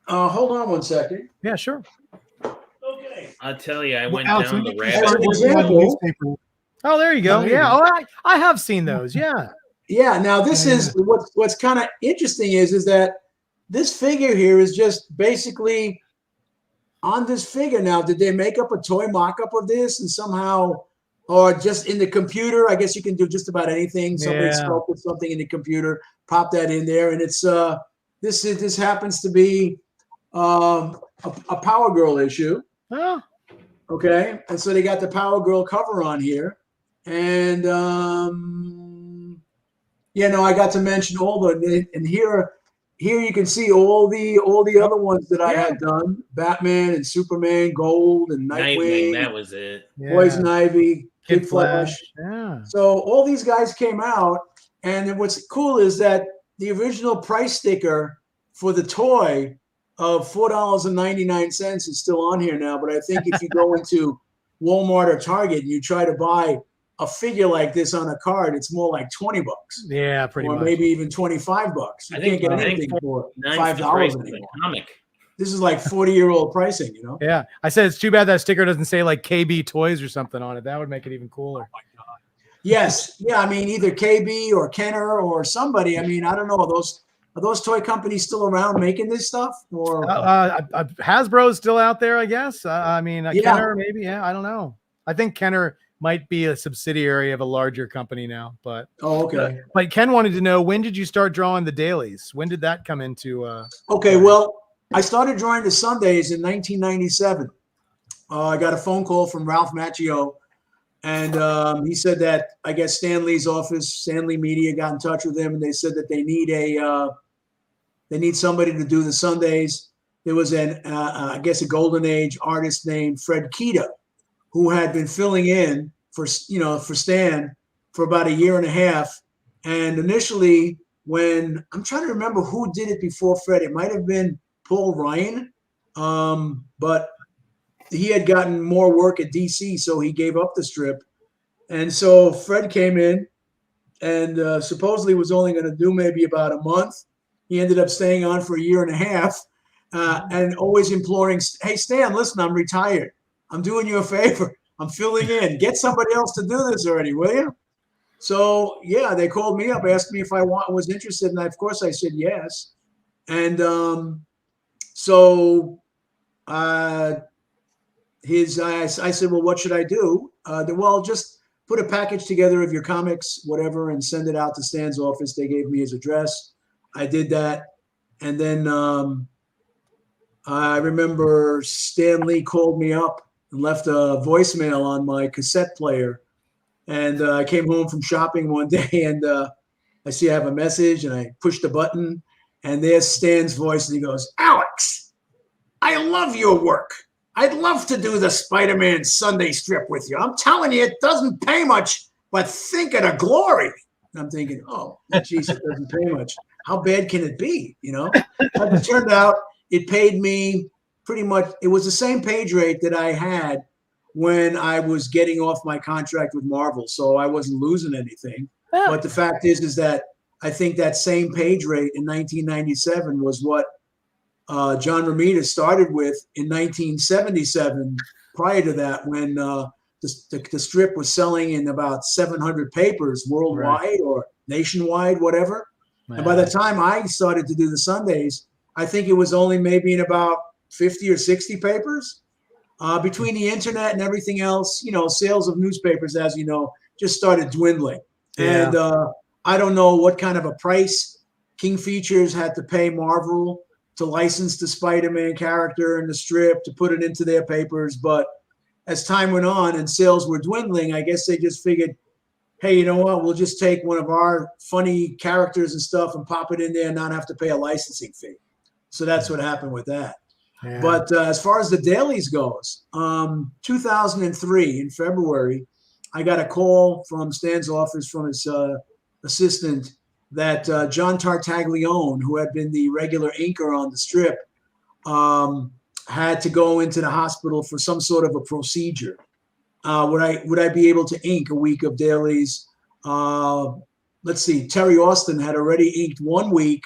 Hold on one second. Yeah, sure. Okay. I'll tell you, I went Alex, down when the did you rabbit start As an working on the example- newspaper? Oh, there you go. There you Yeah. go. Oh, I have seen those. Yeah. Yeah. Now this is what's kind of interesting is that this figure here is just basically on this figure. Now, did they make up a toy mock-up of this and somehow, or just in the computer? I guess you can do just about anything. Somebody sculpted something in the computer, pop that in there, and it's this happens to be a Power Girl issue. Oh. Okay, and so they got the Power Girl cover on here, and I got to mention all the, and here you can see all the other ones that I had done: Batman and Superman, Gold and Nightwing. that was it. Poison Ivy, Kid Flash. Yeah. So all these guys came out, and then what's cool is that the original price sticker for the toy of $4.99 is still on here now. But I think if you go into Walmart or Target and you try to buy a figure like this on a card, it's more like $20. Yeah, pretty or much. maybe even $25. You can't get anything for $5 anymore. Comic. This is like 40-year-old pricing, Yeah. I said it's too bad that sticker doesn't say like KB Toys or something on it. That would make it even cooler. Yes. Yeah. I mean, either KB or Kenner or somebody. I mean, I don't know. Are those toy companies still around making this stuff? Or Hasbro's still out there, I guess. Kenner, maybe. Yeah, I don't know. I think Kenner might be a subsidiary of a larger company now. But okay. But Ken wanted to know, when did you start drawing the dailies? When did that come into? Okay. Well, I started drawing the Sundays in 1997. I got a phone call from Ralph Macchio, and he said that I guess Stan Lee's office, Stan Lee Media, got in touch with him, and they said that they need somebody to do the Sundays. There was I guess a golden age artist named Fred Kita, who had been filling in for Stan for about 1.5 years. And initially, when I'm trying to remember who did it before Fred, it might have been Paul Ryan, but he had gotten more work at DC, so he gave up the strip. And so Fred came in and supposedly was only going to do maybe about a month. He ended up staying on for 1.5 years and always imploring, hey, Stan, listen, I'm retired. I'm doing you a favor. I'm filling in. Get somebody else to do this already, will you? So, yeah, they called me up, asked me if I was interested, and of course I said yes. And I said, well, what should I do? Well, just put a package together of your comics, whatever, and send it out to Stan's office. They gave me his address. I did that. And then I remember Stan Lee called me up and left a voicemail on my cassette player. And I came home from shopping one day and I see I have a message and I push the button and there's Stan's voice and he goes, Alex, I love your work. I'd love to do the Spider-Man Sunday strip with you. I'm telling you, it doesn't pay much, but think of the glory. And I'm thinking, oh, geez, it doesn't pay much. How bad can it be? You know, but it turned out it paid me pretty much. It was the same page rate that I had when I was getting off my contract with Marvel. So I wasn't losing anything. Yeah. But the fact is that I think that same page rate in 1997 was what John Romita started with in 1977. Prior to that, when the strip was selling in about 700 papers worldwide or nationwide, whatever. Man. And by the time I started to do the Sundays, I think it was only maybe in about 50 or 60 papers. Between the internet and everything else, you know, sales of newspapers, as you know, just started dwindling. Yeah. And I don't know what kind of a price King Features had to pay Marvel to license the Spider-Man character and the strip to put it into their papers. But as time went on and sales were dwindling, I guess they just figured, hey, you know what? We'll just take one of our funny characters and stuff and pop it in there and not have to pay a licensing fee. So that's what happened with that. Yeah. But as far as the dailies goes, 2003 in February, I got a call from Stan's office from his assistant that John Tartaglione, who had been the regular inker on the strip, had to go into the hospital for some sort of a procedure. Would I be able to ink a week of dailies? Let's see, Terry Austin had already inked 1 week,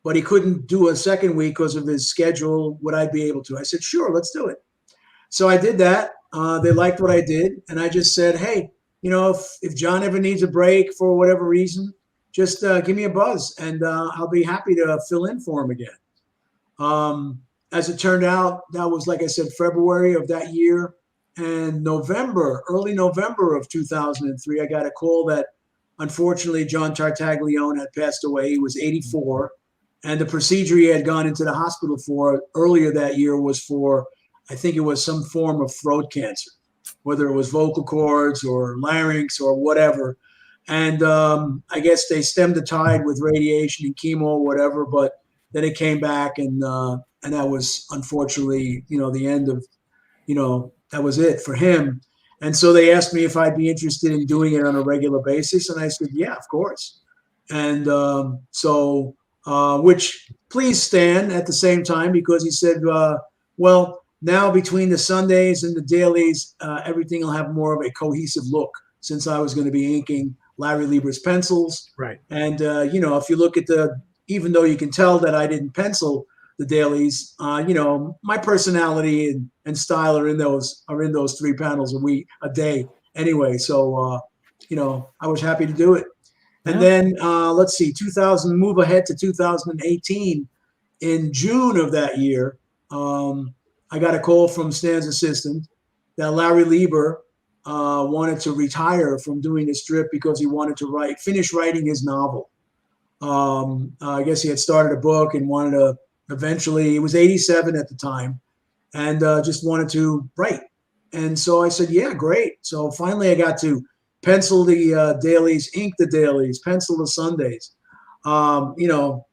but he couldn't do a second week because of his schedule. Would I be able to? I said, sure, let's do it. So I did that. They liked what I did. And I just said, hey, you know, if John ever needs a break for whatever reason, just give me a buzz and I'll be happy to fill in for him again. As it turned out, that was, like I said, February of that year. And early November of 2003, I got a call that unfortunately John Tartaglione had passed away. He was 84. And the procedure he had gone into the hospital for earlier that year was for, I think it was some form of throat cancer, whether it was vocal cords or larynx or whatever. And I guess they stemmed the tide with radiation and chemo or whatever, but then it came back and that was unfortunately, you know, the end of, you know, that was it for him. And so they asked me if I'd be interested in doing it on a regular basis. And I said, yeah, of course. And which pleased Stan at the same time, because he said, well, now between the Sundays and the dailies, everything will have more of a cohesive look, since I was going to be inking Larry Lieber's pencils. Right. And, you know, if you look at even though you can tell that I didn't pencil the dailies, you know, my personality and style are in those 3 panels a day anyway. So, you know, I was happy to do it. And then let's see, move ahead to 2018. In June of that year, I got a call from Stan's assistant that Larry Lieber wanted to retire from doing the strip because he wanted to finish writing his novel. I guess he had started a book and wanted to eventually, he was 87 at the time, and just wanted to write. And so I said, yeah, great. So finally I got to pencil the dailies, ink the dailies, pencil the Sundays. You know,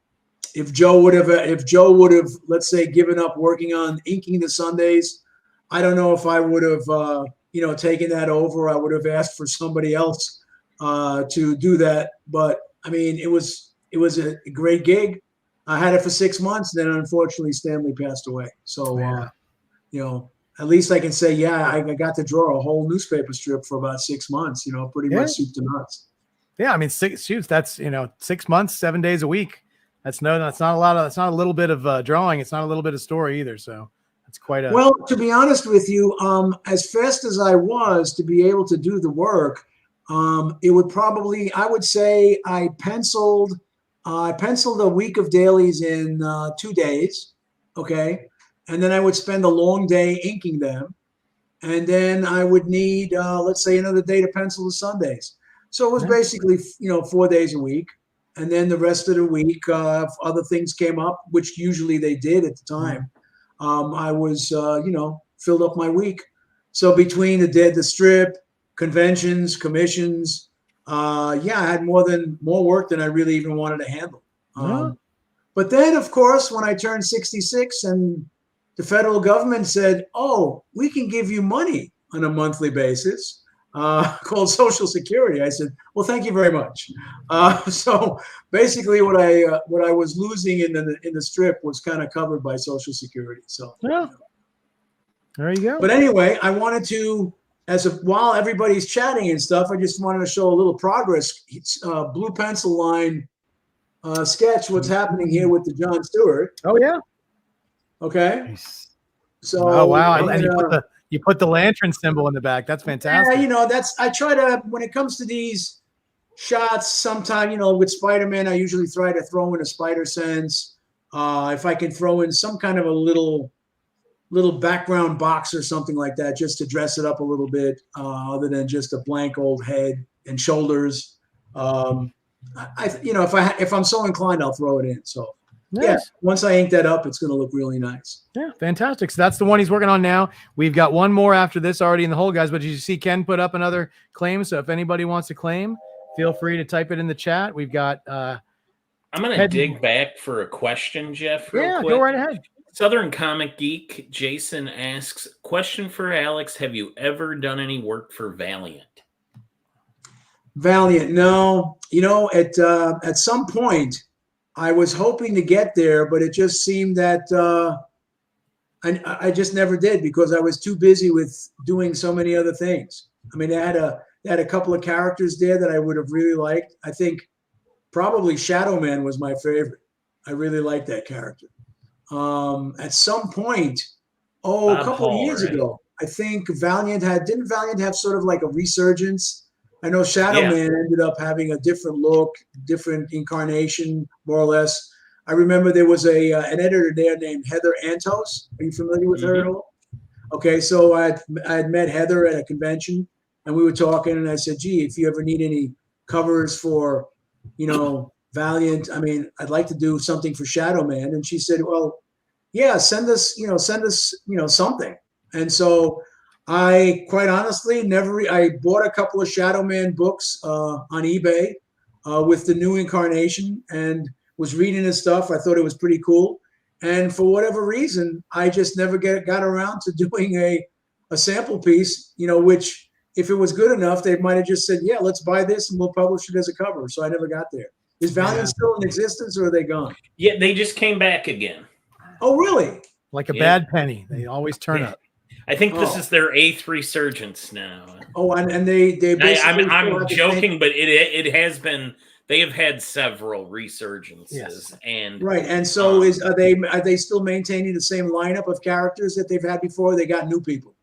if Joe would have, let's say, given up working on inking the Sundays, I don't know if I would have, you know, taken that over. I would have asked for somebody else to do that. But I mean, it was a great gig. I had it for 6 months. Then unfortunately, Stanley passed away. So, you know, at least I can say, yeah, I got to draw a whole newspaper strip for about 6 months, you know, pretty much soup to nuts. Yeah. I mean, that's, you know, 6 months, 7 days a week. That's not a little bit of drawing. It's not a little bit of story either. So it's quite a, well, to be honest with you, as fast as I was to be able to do the work, it would probably, I would say I penciled a week of dailies in 2 days. Okay. And then I would spend a long day inking them. And then I would need, let's say, another day to pencil the Sundays. So it was basically, you know, 4 days a week. And then the rest of the week, if other things came up, which usually they did at the time, I was, filled up my week. So between the strip, conventions, commissions, I had more work than I really even wanted to handle. But then, of course, when I turned 66 and the federal government said, "Oh, we can give you money on a monthly basis called Social Security," I said, "Well, thank you very much." So basically, what I was losing in the strip was kind of covered by Social Security. So there you go. But anyway, I wanted to, while everybody's chatting and stuff, I just wanted to show a little progress. Blue pencil line sketch what's happening here with the Jon Stewart. Oh yeah. Okay. Nice. So oh wow, and you put the lantern symbol in the back. That's fantastic. Yeah, I try to, when it comes to these shots, sometime, with Spider-Man, I usually try to throw in a spider sense. If I can throw in some kind of a little background box or something like that, just to dress it up a little bit, other than just a blank old head and shoulders. If I'm so inclined, I'll throw it in. So Nice. Once I ink that up, it's going to look really nice. Yeah, fantastic. So that's the one he's working on now. We've got one more after this already in the hole, guys. But you see Ken put up another claim. So if anybody wants to claim, feel free to type it in the chat. We've got. I'm going to dig back for a question, Jeff. Yeah, quick. go right ahead. Southern Comic Geek Jason asks, question for Alex: have you ever done any work for Valiant? Valiant, no. At some point, I was hoping to get there, but it just seemed that I just never did because I was too busy with doing so many other things. I mean, they had a couple of characters there that I would have really liked. I think probably Shadow Man was my favorite. I really liked that character. At some point, a couple of years ago, I think didn't Valiant have sort of like a resurgence? I know Shadow Man ended up having a different look, different incarnation, more or less. I remember there was an editor there named Heather Antos. Are you familiar with her at all? Okay, so I had met Heather at a convention, and we were talking, and I said, "Gee, if you ever need any covers for, Valiant, I mean, I'd like to do something for Shadow Man." And she said, "Well, yeah, send us, something." And so I quite honestly I bought a couple of Shadow Man books on eBay with the new incarnation and was reading his stuff. I thought it was pretty cool. And for whatever reason, I just never got around to doing a sample piece, which if it was good enough, they might have just said, "Yeah, let's buy this and we'll publish it as a cover." So I never got there. Is Valiant still in existence or are they gone? Yeah, they just came back again. Oh, really? Like a bad penny. They always turn up. I think this is their 8th resurgence now. Oh, and they basically I'm joking, but it has been. They have had several resurgences, and right. And so are they still maintaining the same lineup of characters that they've had before? They got new people.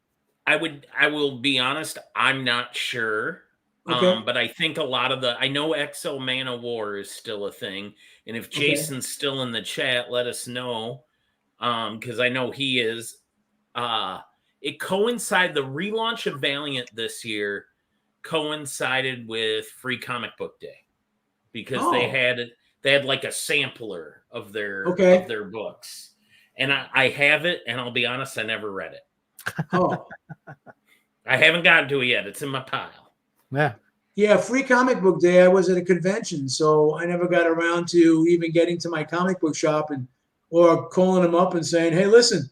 I will be honest. I'm not sure. Okay. But I think a lot of I know Exo Man of War is still a thing, and if Jason's still in the chat, let us know, because I know he is. It coincided, the relaunch of Valiant this year coincided with Free Comic Book Day, because they had like a sampler of their books, and I have it, and I'll be honest, I never read it. Oh, I haven't gotten to it yet. It's in my pile. Yeah, Free Comic Book Day. I was at a convention, so I never got around to even getting to my comic book shop or calling them up and saying, "Hey, listen,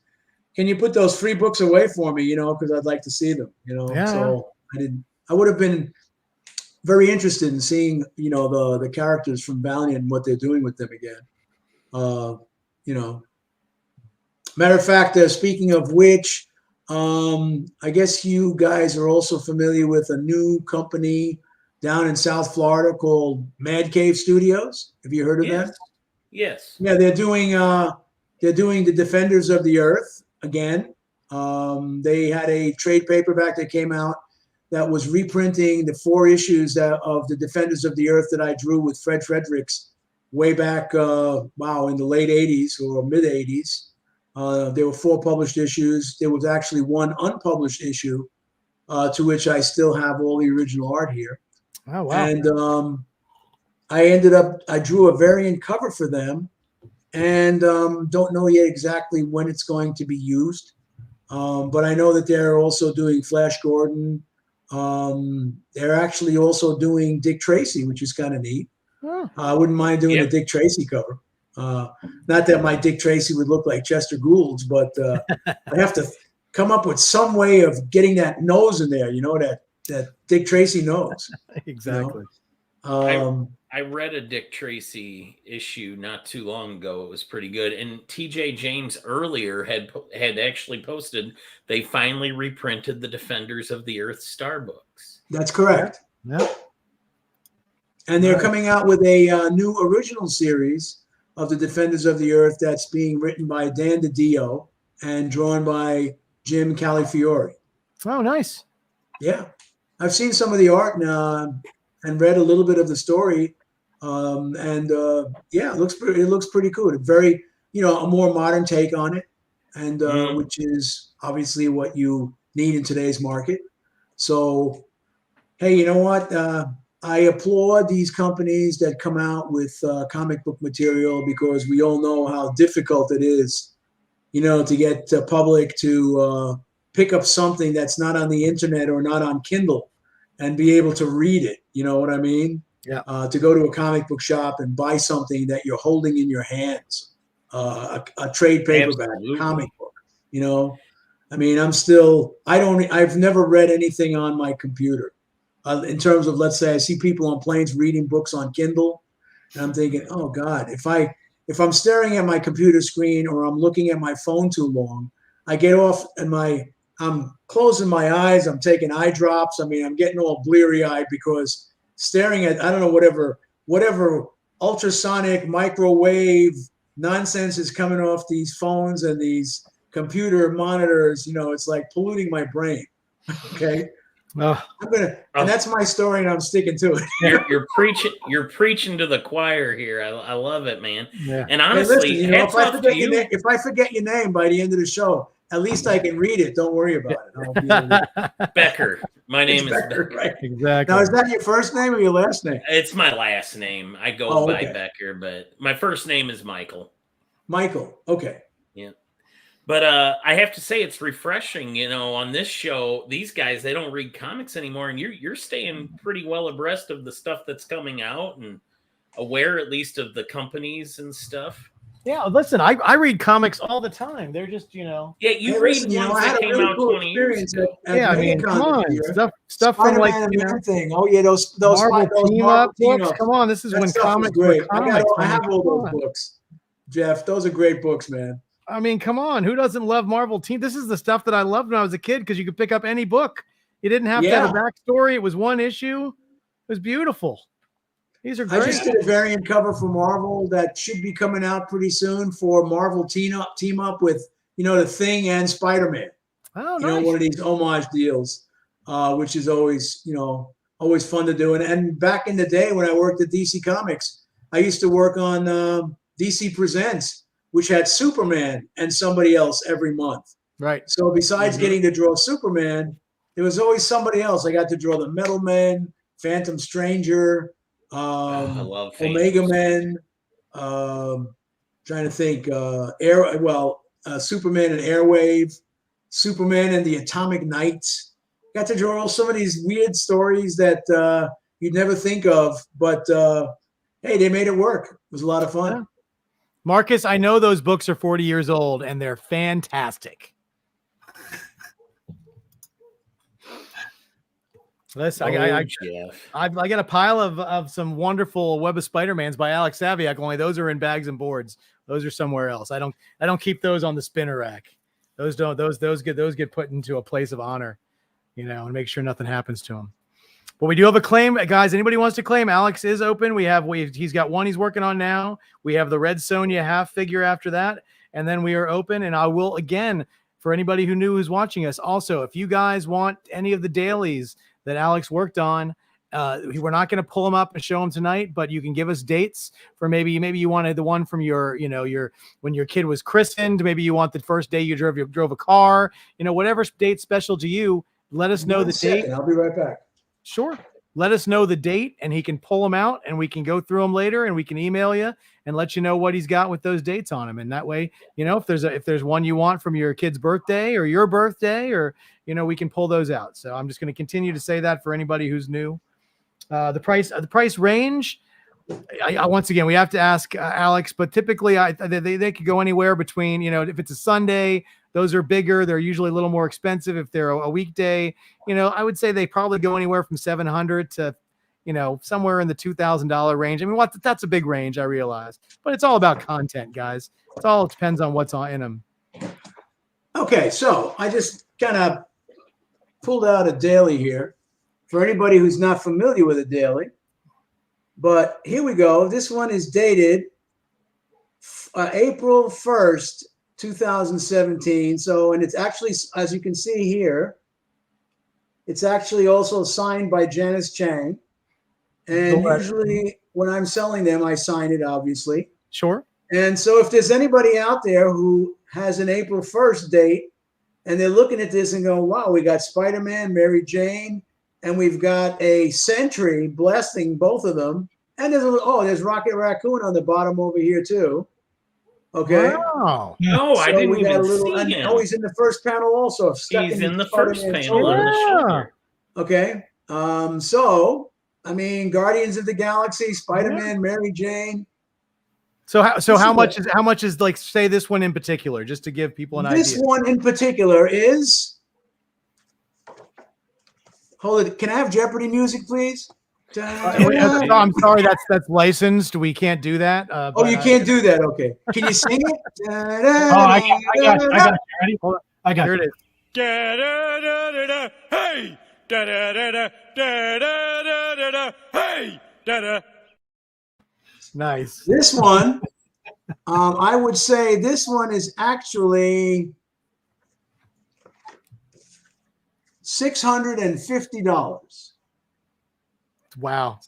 can you put those free books away for me? Because I'd like to see them." So I didn't. I would have been very interested in seeing, the characters from Valiant and what they're doing with them again. Matter of fact, speaking of which. I guess you guys are also familiar with a new company down in South Florida called Mad Cave Studios. Have you heard of them? Yes. Yeah, they're doing the Defenders of the Earth again. They had a trade paperback that came out that was reprinting the 4 issues of the Defenders of the Earth that I drew with Fred Fredericks way back, in the late 80s or mid 80s. There were 4 published issues. There was actually 1 unpublished issue, to which I still have all the original art here. Oh, wow. And I drew a variant cover for them. and don't know yet exactly when it's going to be used. But I know that they're also doing Flash Gordon. They're actually also doing Dick Tracy, which is kind of neat. I wouldn't mind doing a Dick Tracy cover. Not that my Dick Tracy would look like Chester Gould's, but I have to come up with some way of getting that nose in there. You know, that Dick Tracy nose. Exactly. You know? I read a Dick Tracy issue not too long ago. It was pretty good. And TJ James earlier had actually posted they finally reprinted the Defenders of the Earth Star books. That's correct. Yeah. And they're coming out with a new original series of the Defenders of the Earth that's being written by Dan DiDio and drawn by Jim Calafiore. Oh, nice. Yeah. I've seen some of the art and read a little bit of the story. Yeah, it looks pretty cool. It's very, a more modern take on it, and which is obviously what you need in today's market. So, hey, you know what? I applaud these companies that come out with comic book material, because we all know how difficult it is, to get the public to pick up something that's not on the internet or not on Kindle and be able to read it. You know what I mean? Yeah. To go to a comic book shop and buy something that you're holding in your hands, a trade paperback, Absolutely. comic book. I mean, I've never read anything on my computer. In terms of, let's say, I see people on planes reading books on Kindle, and I'm thinking, oh God, if I'm staring at my computer screen or I'm looking at my phone too long, I get off and I'm closing my eyes, I'm taking eye drops. I mean, I'm getting all bleary eyed because staring at, I don't know, whatever ultrasonic microwave nonsense is coming off these phones and these computer monitors. It's like polluting my brain. Okay. And that's my story, and I'm sticking to it. You're preaching to the choir here. I love it, man. Yeah. And honestly, hey, listen, if I forget your name by the end of the show, at least I can read it. Don't worry about it. I'll be Becker. My name is Becker. Right? Exactly. Now, is that your first name or your last name? It's my last name. I go by okay. Becker, but my first name is Michael. Michael. Okay. Yeah. But I have to say it's refreshing, on this show, these guys, they don't read comics anymore, and you're staying pretty well abreast of the stuff that's coming out and aware at least of the companies and stuff. Yeah, listen, I read comics all the time. They're just, Yeah, you read ones that came out 20 years ago. Yeah, I mean, come on. Stuff from like, thing. Oh yeah, those Marvel team up books. Come on, this is that when comics were comics. I have all those books, Jeff. Those are great books, man. I mean, come on. Who doesn't love Marvel team? This is the stuff that I loved when I was a kid, because you could pick up any book. You didn't have to have a backstory. It was one issue. It was beautiful. These are great. I just did a variant cover for Marvel that should be coming out pretty soon for Marvel team up with, the Thing and Spider-Man. Oh, nice. One of these homage deals, which is always, always fun to do. And back in the day when I worked at DC Comics, I used to work on DC Presents, which had Superman and somebody else every month. Right. So besides getting to draw Superman, there was always somebody else. I got to draw the Metal Men, Phantom Stranger, I love Omega Men. Trying to think, Superman and Airwave, Superman and the Atomic Knights. Got to draw some of these weird stories that you'd never think of, but hey, they made it work. It was a lot of fun. Yeah. Marcus, I know those books are 40 years old and they're fantastic. Listen, I got a pile of some wonderful Web of Spider-Mans by Alex Saviuk. Only those are in bags and boards. Those are somewhere else. I don't keep those on the spinner rack. Those get put into a place of honor, and make sure nothing happens to them. But we do have a claim, guys. Anybody wants to claim? Alex is open. He's got one he's working on now. We have the Red Sonja half figure after that, and then we are open. And I will, again, for anybody who's watching us, also, if you guys want any of the dailies that Alex worked on, we're not going to pull them up and show them tonight, but you can give us dates for maybe you wanted the one from your when your kid was christened. Maybe you want the first day you drove a car. Whatever date's special to you. Let us know the date. I'll be right back. Sure. let us know the date, and he can pull them out, and we can go through them later, and we can email you and let you know what he's got with those dates on him. And that way, if there's one you want from your kid's birthday or your birthday, or we can pull those out. So I'm just going to continue to say that for anybody who's new. The price range. Once again, we have to ask Alex, but typically they could go anywhere between, if it's a Sunday, those are bigger. They're usually a little more expensive. If they're a weekday, I would say they probably go anywhere from $700 to, somewhere in the $2,000 range. I mean, that's a big range, I realize, but it's all about content, guys. It depends on what's in them. Okay, so I just kind of pulled out a daily here for anybody who's not familiar with a daily. But here we go. This one is dated April 1st, 2017. So, and it's actually, as you can see here, it's actually also signed by Janice Chang. And usually when I'm selling them, I sign it, obviously. Sure. And so if there's anybody out there who has an April 1st date and they're looking at this and going, wow, we got Spider-Man, Mary Jane, and we've got a Sentry blessing both of them. And there's Rocket Raccoon on the bottom over here too. Okay. Wow. No, I didn't even see him. Oh, he's in the first panel also. He's in the first panel on the shoulder. Okay. So, I mean, Guardians of the Galaxy, Spider-Man, Mary Jane. So how much is like, say this one in particular, just to give people an idea? This one in particular is, hold it. Can I have Jeopardy music, please? I'm sorry, that's licensed. We can't do that. You can't do that. Okay. Can you sing it? I got you. Ready? Hold on. I got Here you. it is. Da-da-da-da-da, hey! Da-da-da-da-da-da-da-da-da, hey! Da-da. Nice. This one, I would say this one is actually $650. Wow,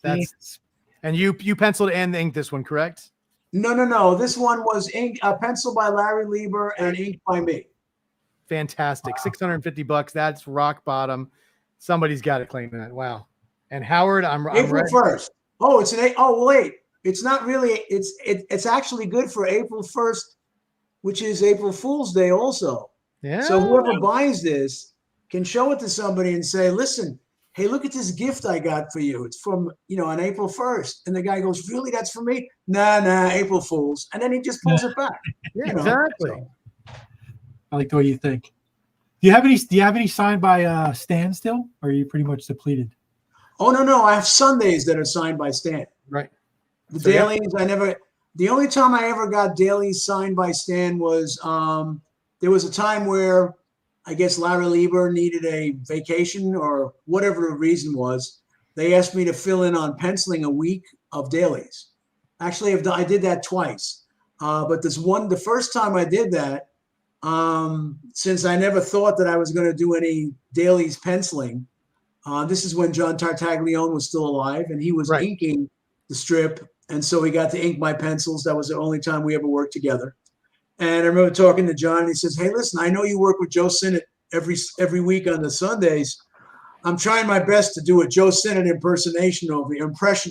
and you penciled and inked this one, correct? No. This one was penciled by Larry Lieber and inked by me. Fantastic. Wow. $650. That's rock bottom. Somebody's got to claim that. Wow. And Howard, I'm April ready. 1st. Oh, it's an wait. It's not really. It's actually good for April 1st, which is April Fool's Day also. Yeah. So whoever buys this can show it to somebody and say, listen, hey, look at this gift I got for you. It's from, on April 1st. And the guy goes, really? That's for me? Nah, April Fools. And then he just pulls it back. Yeah, exactly. So. I like the way you think. Do you have any signed by Stan still? Or are you pretty much depleted? Oh, no. I have Sundays that are signed by Stan. Right. The dailies, the only time I ever got dailies signed by Stan was, there was a time where I guess Larry Lieber needed a vacation or whatever the reason was. They asked me to fill in on penciling a week of dailies. Actually, I did that twice. But the first time I did that, since I never thought that I was going to do any dailies penciling, this is when John Tartaglione was still alive and he was inking the strip. And so he got to ink my pencils. That was the only time we ever worked together. And I remember talking to John, and he says, hey, listen, I know you work with Joe Sinnott every week on the Sundays. I'm trying my best to do a Joe Sinnott impression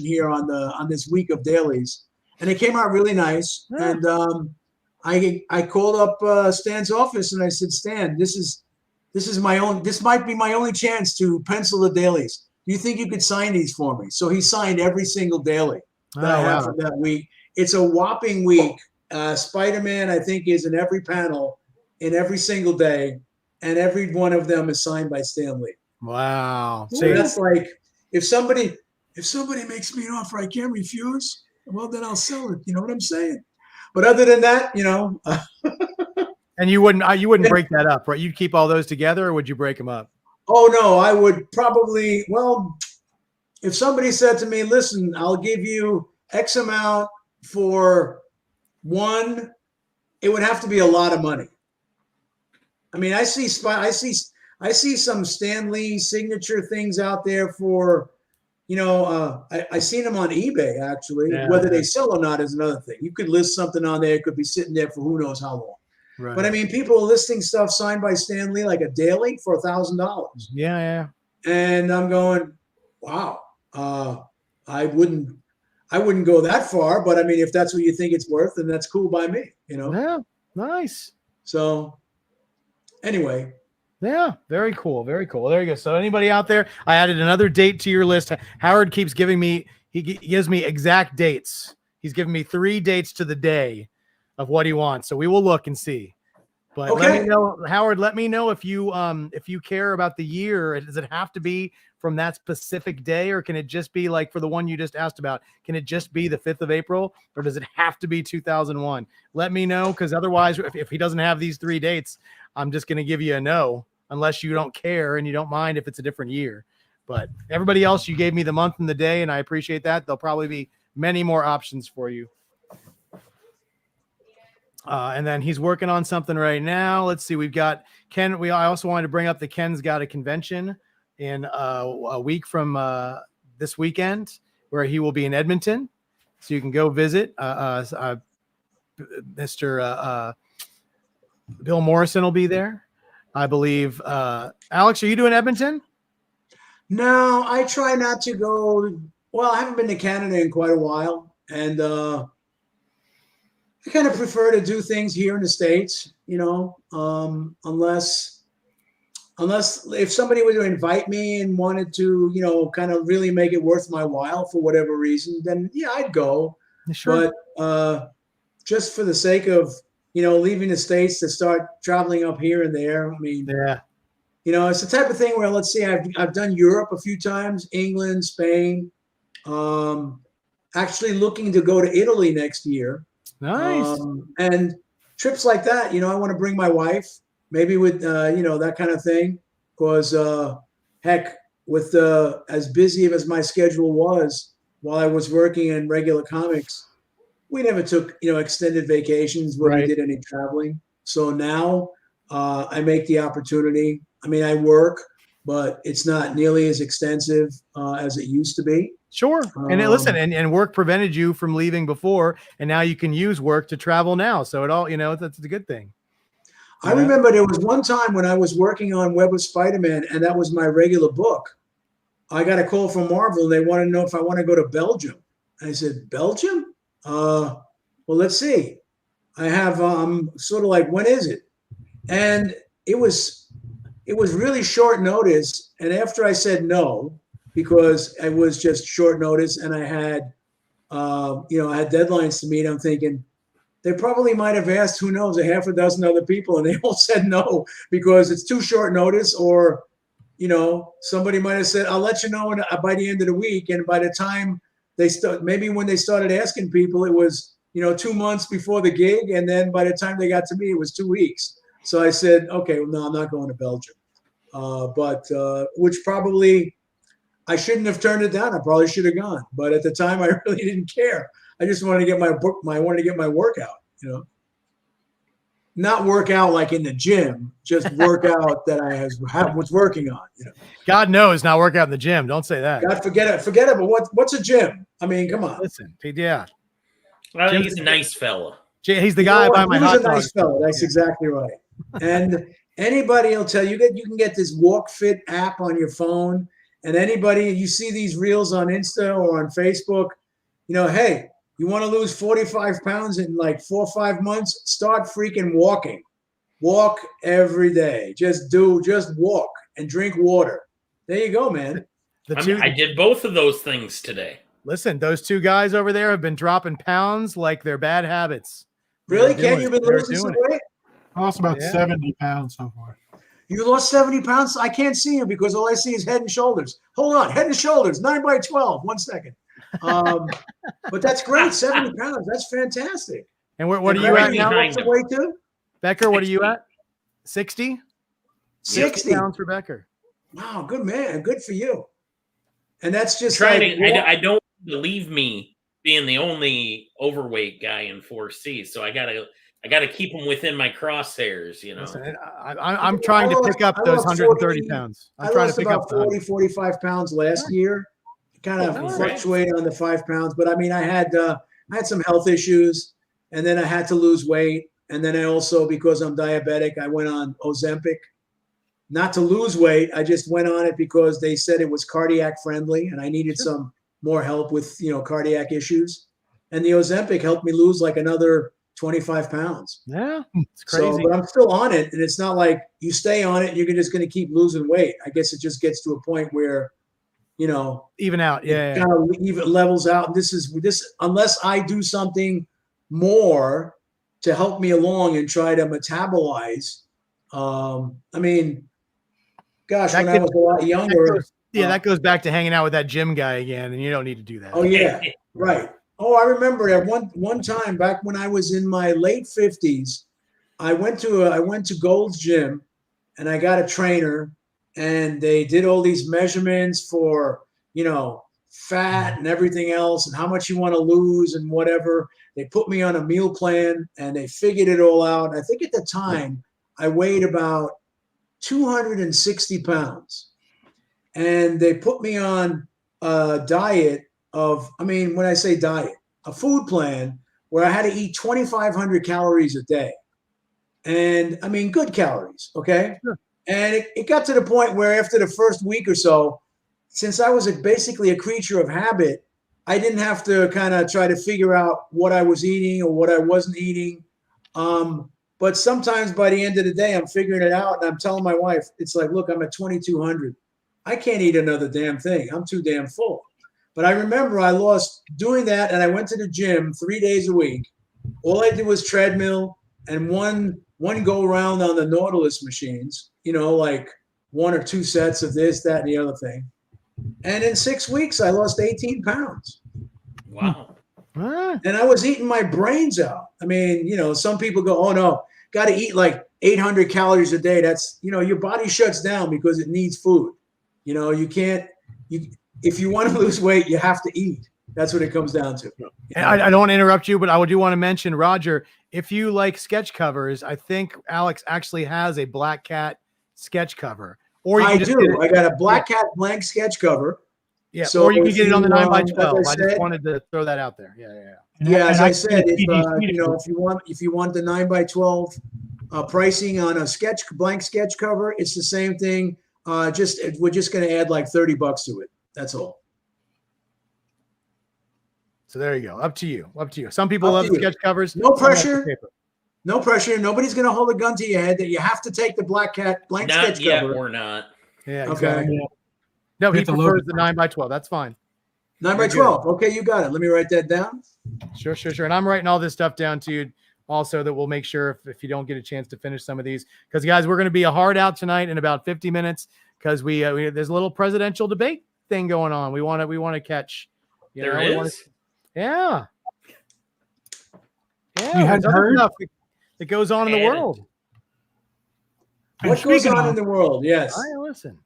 here on this week of dailies. And it came out really nice. Yeah. And I called up Stan's office and I said, Stan, this might be my only chance to pencil the dailies. Do you think you could sign these for me? So he signed every single daily that I have for that week. It's a whopping week. Spider-Man, I think, is in every panel in every single day, and every one of them is signed by Stan Lee. Wow. So that's like, if somebody makes me an offer I can't refuse, well, then I'll sell it. You know what I'm saying? But other than that, and you wouldn't break that up, right? You'd keep all those together, or would you break them up? Oh, no, I would probably, if somebody said to me, listen, I'll give you X amount for one, it would have to be a lot of money. I mean, I see some Stan Lee signature things out there for, I seen them on eBay actually. Yeah. Whether they sell or not is another thing. You could list something on there, it could be sitting there for who knows how long. Right. But I mean, people are listing stuff signed by Stan Lee like a daily for $1,000. Yeah. And I'm going, wow. I wouldn't go that far, but I mean, if that's what you think it's worth, then that's cool by me, you know? Yeah. Nice. So anyway. Yeah, very cool. Very cool. There you go. So anybody out there, I added another date to your list. Howard keeps giving me, he gives me exact dates. He's giving me 3 dates to the day of what he wants. So we will look and see. But Okay. let me know, Howard, let me know if you care about the year. Does it have to be from that specific day, or can it just be like for the one you just asked about? Can it just be the 5th of April, or does it have to be 2001? Let me know, because otherwise, if he doesn't have these 3 dates, I'm just going to give you a no, unless you don't care and you don't mind if it's a different year. But everybody else, you gave me the month and the day, and I appreciate that. There'll probably be many more options for you. And then he's working on something right now. Let's see. We've got Ken. I also wanted to bring up that Ken's got a convention in a week from this weekend where he will be in Edmonton. So you can go visit. Mr. Bill Morrison will be there, I believe. Alex, are you doing Edmonton? No, I try not to go. Well, I haven't been to Canada in quite a while. And I kind of prefer to do things here in the States, you know, unless if somebody were to invite me and wanted to, you know, kind of really make it worth my while for whatever reason, then yeah, I'd go. Sure. But just for the sake of, you know, leaving the States to start traveling up here and there, I mean, yeah, you know, it's the type of thing where, let's see, I've done Europe a few times, England, Spain, actually looking to go to Italy next year. Nice. And trips like that, you know, I want to bring my wife, maybe with, you know, that kind of thing. Because, heck, with as busy as my schedule was while I was working in regular comics, we never took, you know, extended vacations when we did any traveling. So now I make the opportunity. I mean, I work, but it's not nearly as extensive as it used to be. Sure. And listen, and work prevented you from leaving before, and now you can use work to travel now. So it all, you know, that's a good thing. I remember there was one time when I was working on Web of Spider-Man, and that was my regular book. I got a call from Marvel. They wanted to know if I want to go to Belgium. I said, Belgium? Well, let's see. I have sort of like, when is it? And it was really short notice. And after I said no, because it was just short notice and I had, you know, I had deadlines to meet, I'm thinking they probably might have asked, who knows, a half a dozen other people, and they all said no because it's too short notice, or, you know, somebody might have said, I'll let you know by the end of the week. And by the time they maybe when they started asking people, it was, you know, 2 months before the gig. And then by the time they got to me, it was 2 weeks. So I said, okay, well, no, I'm not going to Belgium. Which probably I shouldn't have turned it down. I probably should have gone. But at the time, I really didn't care. I just wanted to get I wanted to get my workout, you know. Not work out like in the gym, just work out that I was working on. You know? God knows, not work out in the gym. Don't say that. God, forget it. But what's a gym? I mean, come on. Listen, yeah. Well, he's a nice fella. He's the guy by my hot dog. He's a nice fella. That's exactly right. And anybody will tell you that you can get this Walk Fit app on your phone, and anybody, you see these reels on Insta or on Facebook, you know, hey, you want to lose 45 pounds in like 4 or 5 months? Start freaking walking. Walk every day. Just walk and drink water. There you go, man. I did both of those things today. Listen, those 2 guys over there have been dropping pounds like they're bad habits. Really? Ken, you've been losing some weight? I lost about 70 pounds so far. You lost 70 pounds? I can't see you because all I see is Head and Shoulders. Hold on. Head and Shoulders, 9x12. 1 second. But that's great. 70 pounds. That's fantastic. And what are you at now? Weight too? Becker, what are you at? 60? 60 pounds for Becker. Wow, good man. Good for you. And that's just I don't believe me being the only overweight guy in 4C. So I gotta keep them within my crosshairs, you know. Listen, I'm trying to pick up those 130 pounds. I'm trying to pick up 45 pounds last year. Kind of fluctuated on the 5 pounds, but I mean, I had some health issues, and then I had to lose weight, and then I also, because I'm diabetic, I went on Ozempic, not to lose weight. I just went on it because they said it was cardiac friendly and I needed some more help with, cardiac issues. And the Ozempic helped me lose like another 25 pounds. Yeah, it's crazy. So, but I'm still on it. And it's not like you stay on it and you're just going to keep losing weight. I guess it just gets to a point where, even out. Yeah. Kind of even levels out. And this, unless I do something more to help me along and try to metabolize. I mean, gosh, when I was a lot younger. That goes back to hanging out with that gym guy again, and you don't need to do that. Oh yeah, right. Oh, I remember at one time back when I was in my late 50s, I went to Gold's Gym, and I got a trainer, and they did all these measurements for fat and everything else, and how much you want to lose and whatever. They put me on a meal plan, and they figured it all out. I think at the time I weighed about 260 pounds. And they put me on a diet when I say diet, a food plan where I had to eat 2,500 calories a day. And I mean, good calories. Okay. Sure. And it got to the point where after the first week or so, since I was basically a creature of habit, I didn't have to kind of try to figure out what I was eating or what I wasn't eating. But sometimes by the end of the day, I'm figuring it out and I'm telling my wife, it's like, look, I'm at 2,200. I can't eat another damn thing. I'm too damn full. But I remember I lost doing that, and I went to the gym 3 days a week. All I did was treadmill and one go around on the Nautilus machines, like 1 or 2 sets of this, that, and the other thing. And in 6 weeks, I lost 18 pounds. Wow. And I was eating my brains out. I mean, some people go, oh, no, got to eat like 800 calories a day. That's, your body shuts down because it needs food. You can't. If you want to lose weight, you have to eat. That's what it comes down to. And I don't want to interrupt you, but I do want to mention, Roger, if you like sketch covers, I think Alex actually has a Black Cat sketch cover. Or you I do. I got a Black Cat blank sketch cover. Yeah. So or you can get it on the 9x12. I just wanted to throw that out there. Yeah. As I said, if you want the 9x12 pricing on a blank sketch cover, it's the same thing. We're just going to add like $30 to it. That's all. So there you go. Up to you. Some people love the sketch covers. No pressure. No pressure. Nobody's going to hold a gun to your head that you have to take the Black Cat blank sketch cover. Not yet or not. Yeah. Exactly. Okay. No, he prefers the 9x12. That's fine. 9x12. Okay, you got it. Let me write that down. Sure. And I'm writing all this stuff down to you also, that we'll make sure if you don't get a chance to finish some of these, because guys, we're going to be a hard out tonight in about 50 minutes because we there's a little presidential debate thing going on. We want to catch. There is. Yeah. You hadn't heard stuff that goes on in the world. What goes on in the world? Yes. Listen.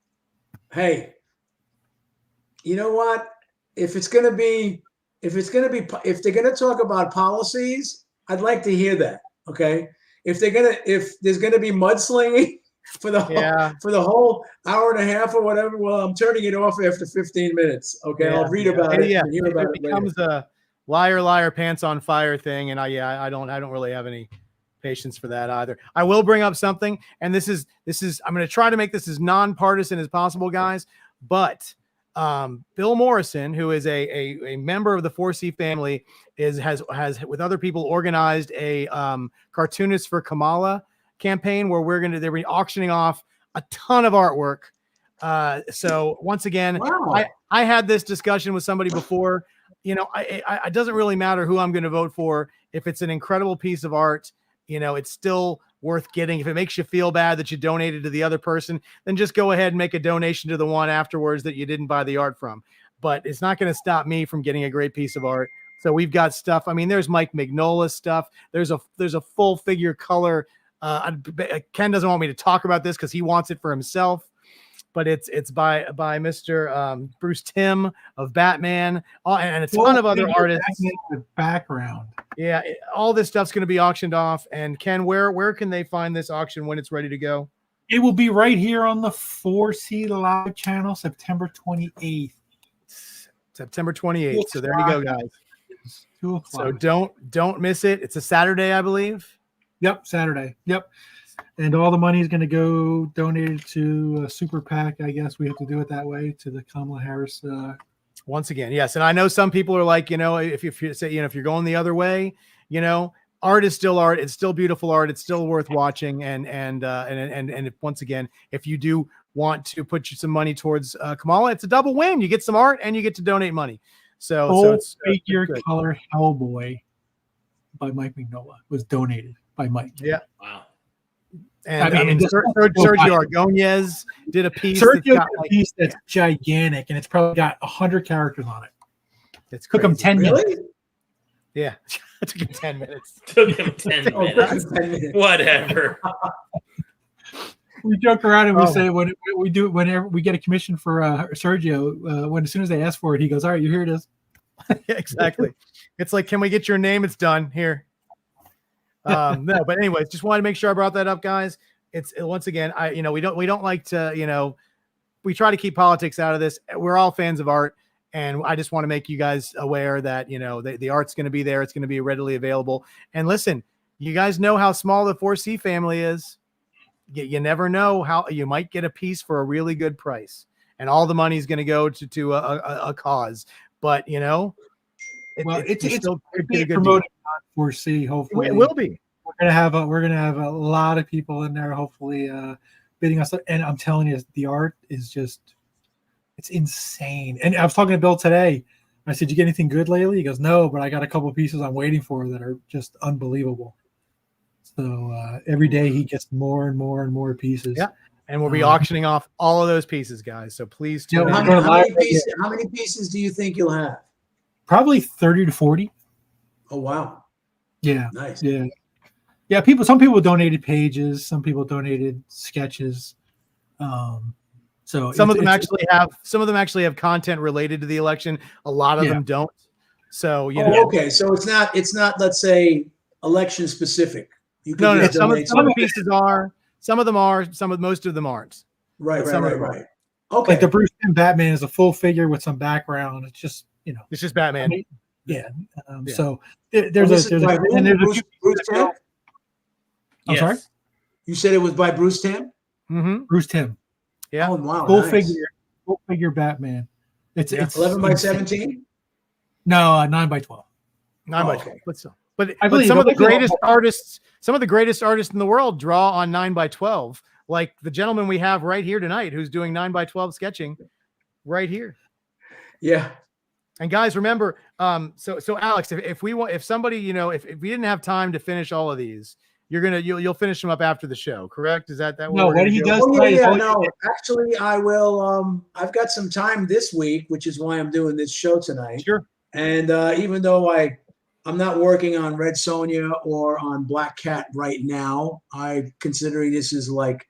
Hey, you know what? If they're going to talk about policies, I'd like to hear that. Okay. If there's going to be mudslinging for the whole hour and a half or whatever, well, I'm turning it off after 15 minutes. Okay. Yeah, I'll read about it. Yeah. And hear about it becomes later. A liar, pants on fire thing. And I don't really have any patience for that either. I will bring up something, and this is I'm going to try to make this as nonpartisan as possible, guys. But Bill Morrison, who is a member of the 4C family, has with other people organized a Cartoonists for Kamala campaign where they're auctioning off a ton of artwork. So once again, wow. I had this discussion with somebody before. It doesn't really matter who I'm going to vote for. If it's an incredible piece of art, it's still worth getting. If it makes you feel bad that you donated to the other person, then just go ahead and make a donation to the one afterwards that you didn't buy the art from. But it's not going to stop me from getting a great piece of art. So we've got stuff. I mean, there's Mike Mignola's stuff. There's a full figure color. Ken doesn't want me to talk about this because he wants it for himself. But it's by Mr. Bruce Timm of Batman, and a ton of other artists. The background. Yeah, all this stuff's going to be auctioned off. And Ken, where can they find this auction when it's ready to go? It will be right here on the 4C Live channel, September 28th. September 28th. So there you go, guys. 2 o'clock. So don't miss it. It's a Saturday, I believe. Yep, Saturday. Yep. And all the money is going to go donated to a super PAC. I guess we have to do it that way to the Kamala Harris. Once again, yes. And I know some people are like, if you say, if you're going the other way, art is still art. It's still beautiful art. It's still worth watching. And if, once again, if you do want to put some money towards Kamala, it's a double win. You get some art and you get to donate money. So it's figure color Hellboy by Mike Mignola was donated by Mike. Yeah. Wow. And I mean, Sergio Argoniez did a piece. That's gigantic, and it's probably got 100 characters on it. It took him 10 minutes. Yeah, it took him 10 minutes. Took him 10 minutes. Whatever. We joke around and we say whenever we get a commission for Sergio, as soon as they ask for it, he goes, "All right, here it is." Yeah, exactly. It's like, can we get your name? It's done here. No, but anyways, just wanted to make sure I brought that up, guys. It's once again, we don't like to, we try to keep politics out of this. We're all fans of art, and I just want to make you guys aware that the art's going to be there. It's going to be readily available. And listen, you guys know how small the 4C family is. You never know how you might get a piece for a really good price, and all the money is going to go to a cause. But it's still being promoted on 4C. Hopefully, it will be. We're gonna have a lot of people in there. Hopefully, bidding us. And I'm telling you, the art is it's insane. And I was talking to Bill today. I said, "You get anything good lately?" He goes, "No, but I got a couple of pieces I'm waiting for that are just unbelievable." So every day he gets more and more and more pieces. Yeah, and we'll be auctioning off all of those pieces, guys. So please tune in. How many pieces do you think you'll have? Probably 30 to 40. Oh wow! Yeah, nice. Yeah. Some people donated pages. Some people donated sketches. So some of them actually have content related to the election. A lot of them don't. So okay. So it's not. Let's say election specific. No. Some of the pieces are. Some of them are. Most of them aren't. Right. Okay. Like the Bruce Timm Batman is a full figure with some background. It's just it's just Batman. Yeah. So there's Bruce Timm. I'm sorry. You said it was by Bruce Timm. Mm-hmm. Bruce Timm. Yeah. Oh wow. Full figure Batman. It's 11 by 17. No, 9 by 12. 9 by 12. But some of the greatest artists in the world draw on 9 by 12. Like the gentleman we have right here tonight, who's doing 9 by 12 sketching, right here. Yeah. And guys, remember, so Alex, if we didn't have time to finish all of these, you'll finish them up after the show, correct? Is that what he does? No, actually, I will. I've got some time this week, which is why I'm doing this show tonight. Sure. And even though I'm not working on Red Sonja or on Black Cat right now, I'm considering this is like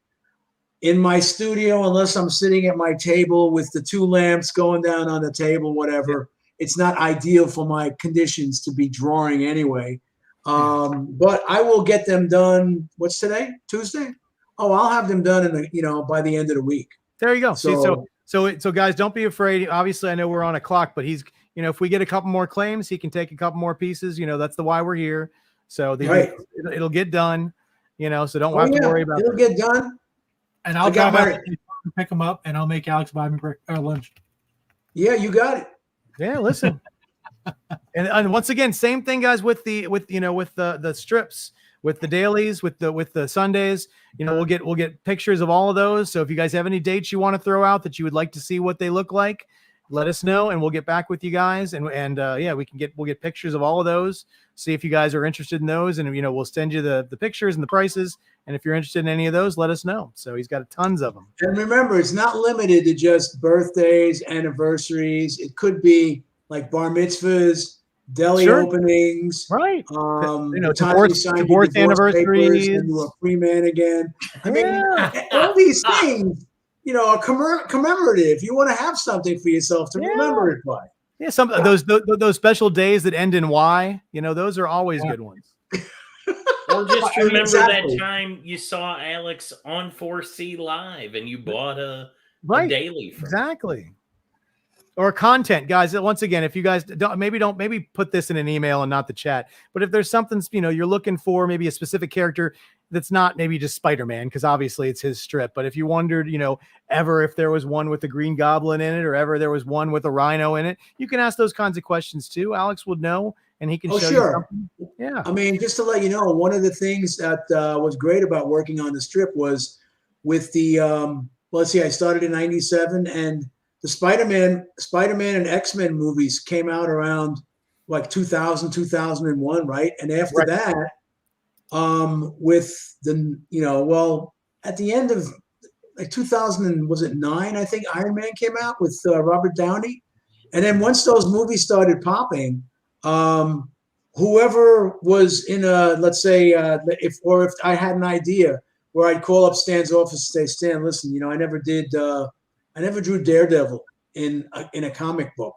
in my studio, unless I'm sitting at my table with the two lamps going down on the table, whatever. It's not ideal for my conditions to be drawing anyway. But I will get them done. What's today? Tuesday? Oh, I'll have them done by the end of the week. There you go. So guys, don't be afraid. Obviously, I know we're on a clock, but he's, if we get a couple more claims, he can take a couple more pieces. That's the why we're here. So it'll get done. So don't have to worry about it. It'll get done. And I'll go back and pick them up, and I'll make Alex buy me lunch. Yeah, you got it. Yeah, listen. and once again, same thing, guys, with the strips, with the dailies, with the Sundays. We'll get pictures of all of those. So if you guys have any dates you want to throw out that you would like to see what they look like, let us know, and we'll get back with you guys. And we'll get pictures of all of those. See if you guys are interested in those, and we'll send you the pictures and the prices. And if you're interested in any of those, let us know. So he's got tons of them. And remember, it's not limited to just birthdays, anniversaries. It could be like bar mitzvahs, deli openings, right? Divorce anniversaries, and you a free man again. I mean, all these things, are commemorative. You want to have something for yourself to remember it by. Yeah, some of those special days that end in Y, those are always good ones. Or just remember that time you saw Alex on 4C Live and you bought a daily from exactly. or content, guys. Once again, if you guys maybe put this in an email and not the chat, but if there's something, you're looking for, maybe a specific character that's not maybe just Spider-Man, because obviously it's his strip, but if you wondered, ever if there was one with the Green Goblin in it, or ever there was one with a Rhino in it, you can ask those kinds of questions too. Alex would know, and he can show you something. Yeah. I mean, just to let you know, one of the things that was great about working on the strip was with the, let's see, I started in 97, and the Spider-Man and X-Men movies came out around like 2000, 2001, right? And after that, with the, at the end of like 2000, was it 9? I think Iron Man came out with Robert Downey. And then once those movies started popping, whoever was in a, let's say, if I had an idea where I'd call up Stan's office and say, Stan, listen, I never drew Daredevil in a comic book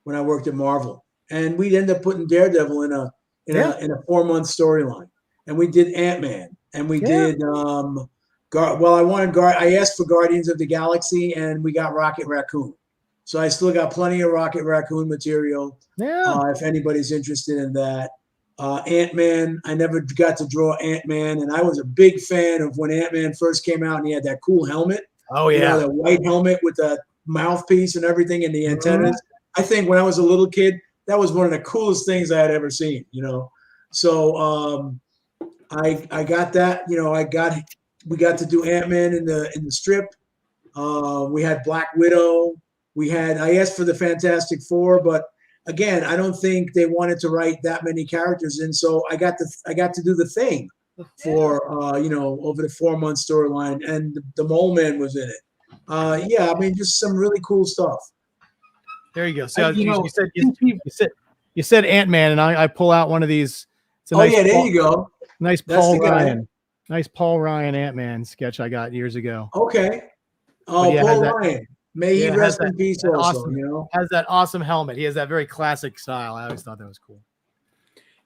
when I worked at Marvel, and we'd end up putting Daredevil in a 4-month storyline, and we did Ant-Man, and we did I asked for Guardians of the Galaxy, and we got Rocket Raccoon, so I still got plenty of Rocket Raccoon material. If anybody's interested in that. Ant-Man, I never got to draw Ant-Man, and I was a big fan of when Ant-Man first came out and he had that cool helmet. Oh yeah, the white helmet with the mouthpiece and everything and the antennas. I think when I was a little kid, that was one of the coolest things I had ever seen, So I got that, we got to do Ant-Man in the strip. We had Black Widow. I asked for the Fantastic Four, but again, I don't think they wanted to write that many characters in, so I got to do the Thing for over the 4-month storyline, and the Mole Man was in it. Just some really cool stuff. There you go. So you said Ant-Man, and I pull out one of these. It's a nice there you go. Nice Paul Ryan. Nice Paul Ryan Ant-Man sketch I got years ago. Okay. Paul Ryan. May he rest in peace also, Has that awesome helmet. He has that very classic style. I always thought that was cool.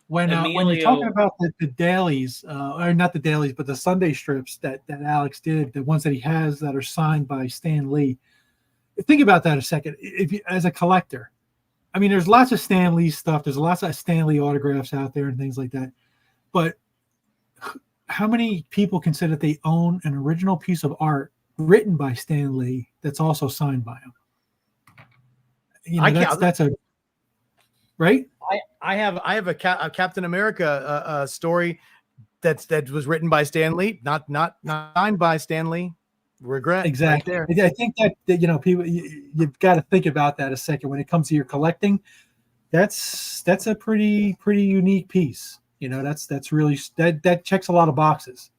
When you're talking about the dailies, or not the dailies, but the Sunday strips that Alex did, the ones that he has that are signed by Stan Lee, think about that a second. If you, as a collector, I mean, there's lots of Stan Lee stuff. There's lots of Stan Lee autographs out there and things like that. But how many people consider they own an original piece of art written by Stan Lee that's also signed by him? That's a right. I have a Captain America story that was written by Stan Lee, not signed by Stan Lee. Regret exactly. Right there. I think that people, you've got to think about that a second when it comes to your collecting. That's a pretty unique piece. That's really that checks a lot of boxes.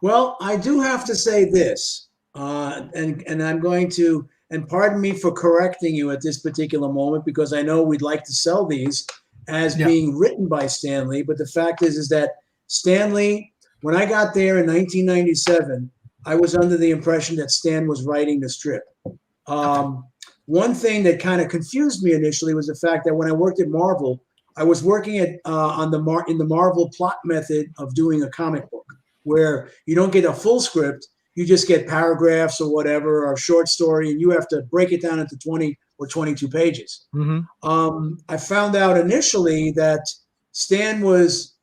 Well, I do have to say this, and I'm going to, and pardon me for correcting you at this particular moment, because I know we'd like to sell these as being written by Stan Lee, but the fact is that Stan Lee, when I got there in 1997, I was under the impression that Stan was writing the strip. One thing that kind of confused me initially was the fact that when I worked at Marvel, I was working at in the Marvel plot method of doing a comic book, where you don't get a full script, you just get paragraphs or whatever, or a short story, and you have to break it down into 20 or 22 pages. Mm-hmm. I found out initially that Stan was,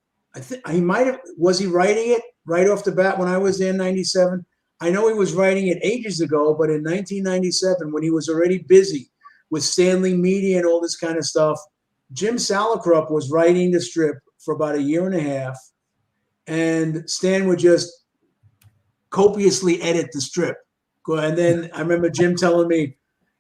was he writing it right off the bat when I was there in 97? I know he was writing it ages ago, but in 1997, when he was already busy with Stanley Media and all this kind of stuff, Jim Salicrup was writing the strip for about 1.5 years. And Stan would just copiously edit the strip. And then I remember Jim telling me,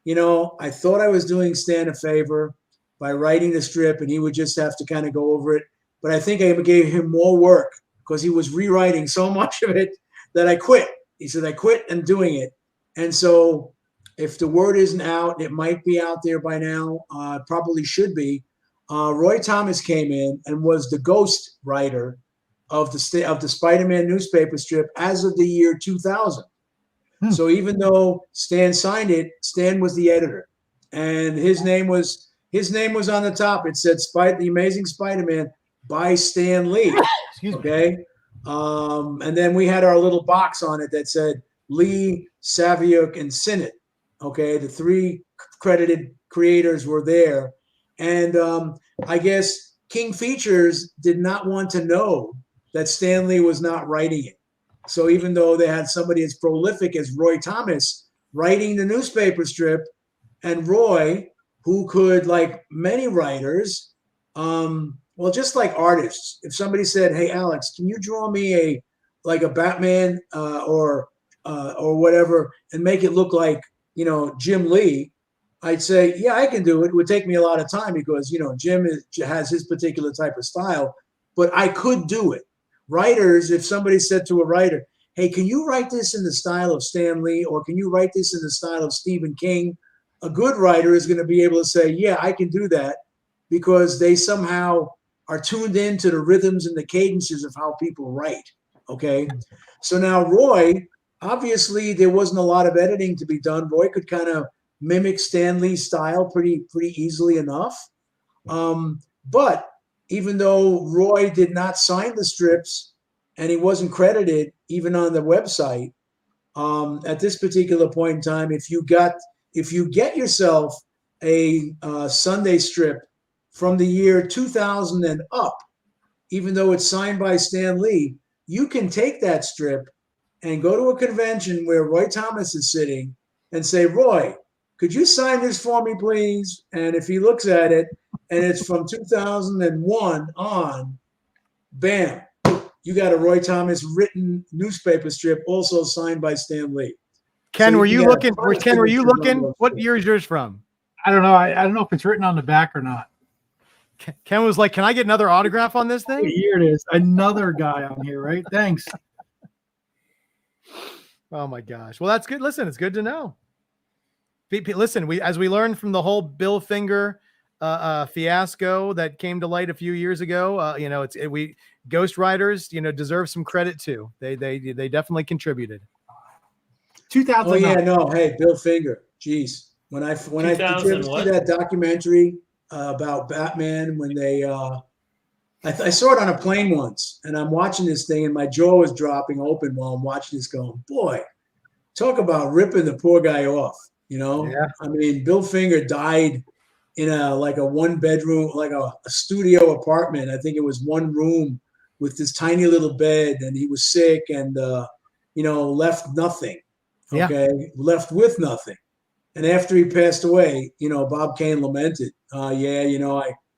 I thought I was doing Stan a favor by writing the strip, and he would just have to kind of go over it. But I think I gave him more work because he was rewriting so much of it that I quit. He said, I quit and doing it. And so if the word isn't out, it might be out there by now. Probably should be. Roy Thomas came in and was the ghost writer of the Spider-Man newspaper strip as of the year 2000. So even though Stan signed it, Stan was the editor, and his name was on the top. It said The Amazing Spider-Man by Stan Lee. Okay. And then we had our little box on it that said Lee, Saviuk, and Sinnott. Okay. The 3 credited creators were there. And I guess King Features did not want to know that Stan Lee was not writing it. So even though they had somebody as prolific as Roy Thomas writing the newspaper strip, and Roy, who could, like many writers, well, just like artists, if somebody said, "Hey, Alex, can you draw me a Batman or whatever and make it look like, Jim Lee," I'd say, "Yeah, I can do it. It would take me a lot of time because, Jim has his particular type of style, but I could do it." Writers, if somebody said to a writer, "Hey, can you write this in the style of Stan Lee, or can you write this in the style of Stephen King?" A good writer is going to be able to say, "Yeah, I can do that," because they somehow are tuned into the rhythms and the cadences of how people write. Okay. So now Roy, obviously there wasn't a lot of editing to be done. Roy could kind of mimic Stan Lee's style pretty easily enough. But even though Roy did not sign the strips and he wasn't credited even on the website, at this particular point in time, if you get yourself a Sunday strip from the year 2000 and up, even though it's signed by Stan Lee, you can take that strip and go to a convention where Roy Thomas is sitting and say, "Roy, could you sign this for me, please?" And if he looks at it and it's from 2001 on, bam, you got a Roy Thomas written newspaper strip, also signed by Stan Lee. Ken, So were you looking? Ken, Were you looking? What year is yours from? I don't know. I don't know if it's written on the back or not. Ken was like, "Can I get another autograph on this thing?" Here it is. Another guy on here, right? Thanks. Oh my gosh. Well, that's good. Listen, it's good to know. Listen, as we learned from the whole Bill Finger fiasco that came to light a few years ago, we ghostwriters, deserve some credit too. They definitely contributed. 2000. Oh yeah, no, hey, Bill Finger. Jeez. When I did you ever see that documentary about Batman when they I saw it on a plane once, and I'm watching this thing and my jaw was dropping open while I'm watching this going, boy, talk about ripping the poor guy off, Yeah. I mean, Bill Finger died in a one bedroom, like a studio apartment. I think it was one room with this tiny little bed, and he was sick and left nothing. Okay. Yeah. Left with nothing. And after he passed away, Bob Kane lamented, I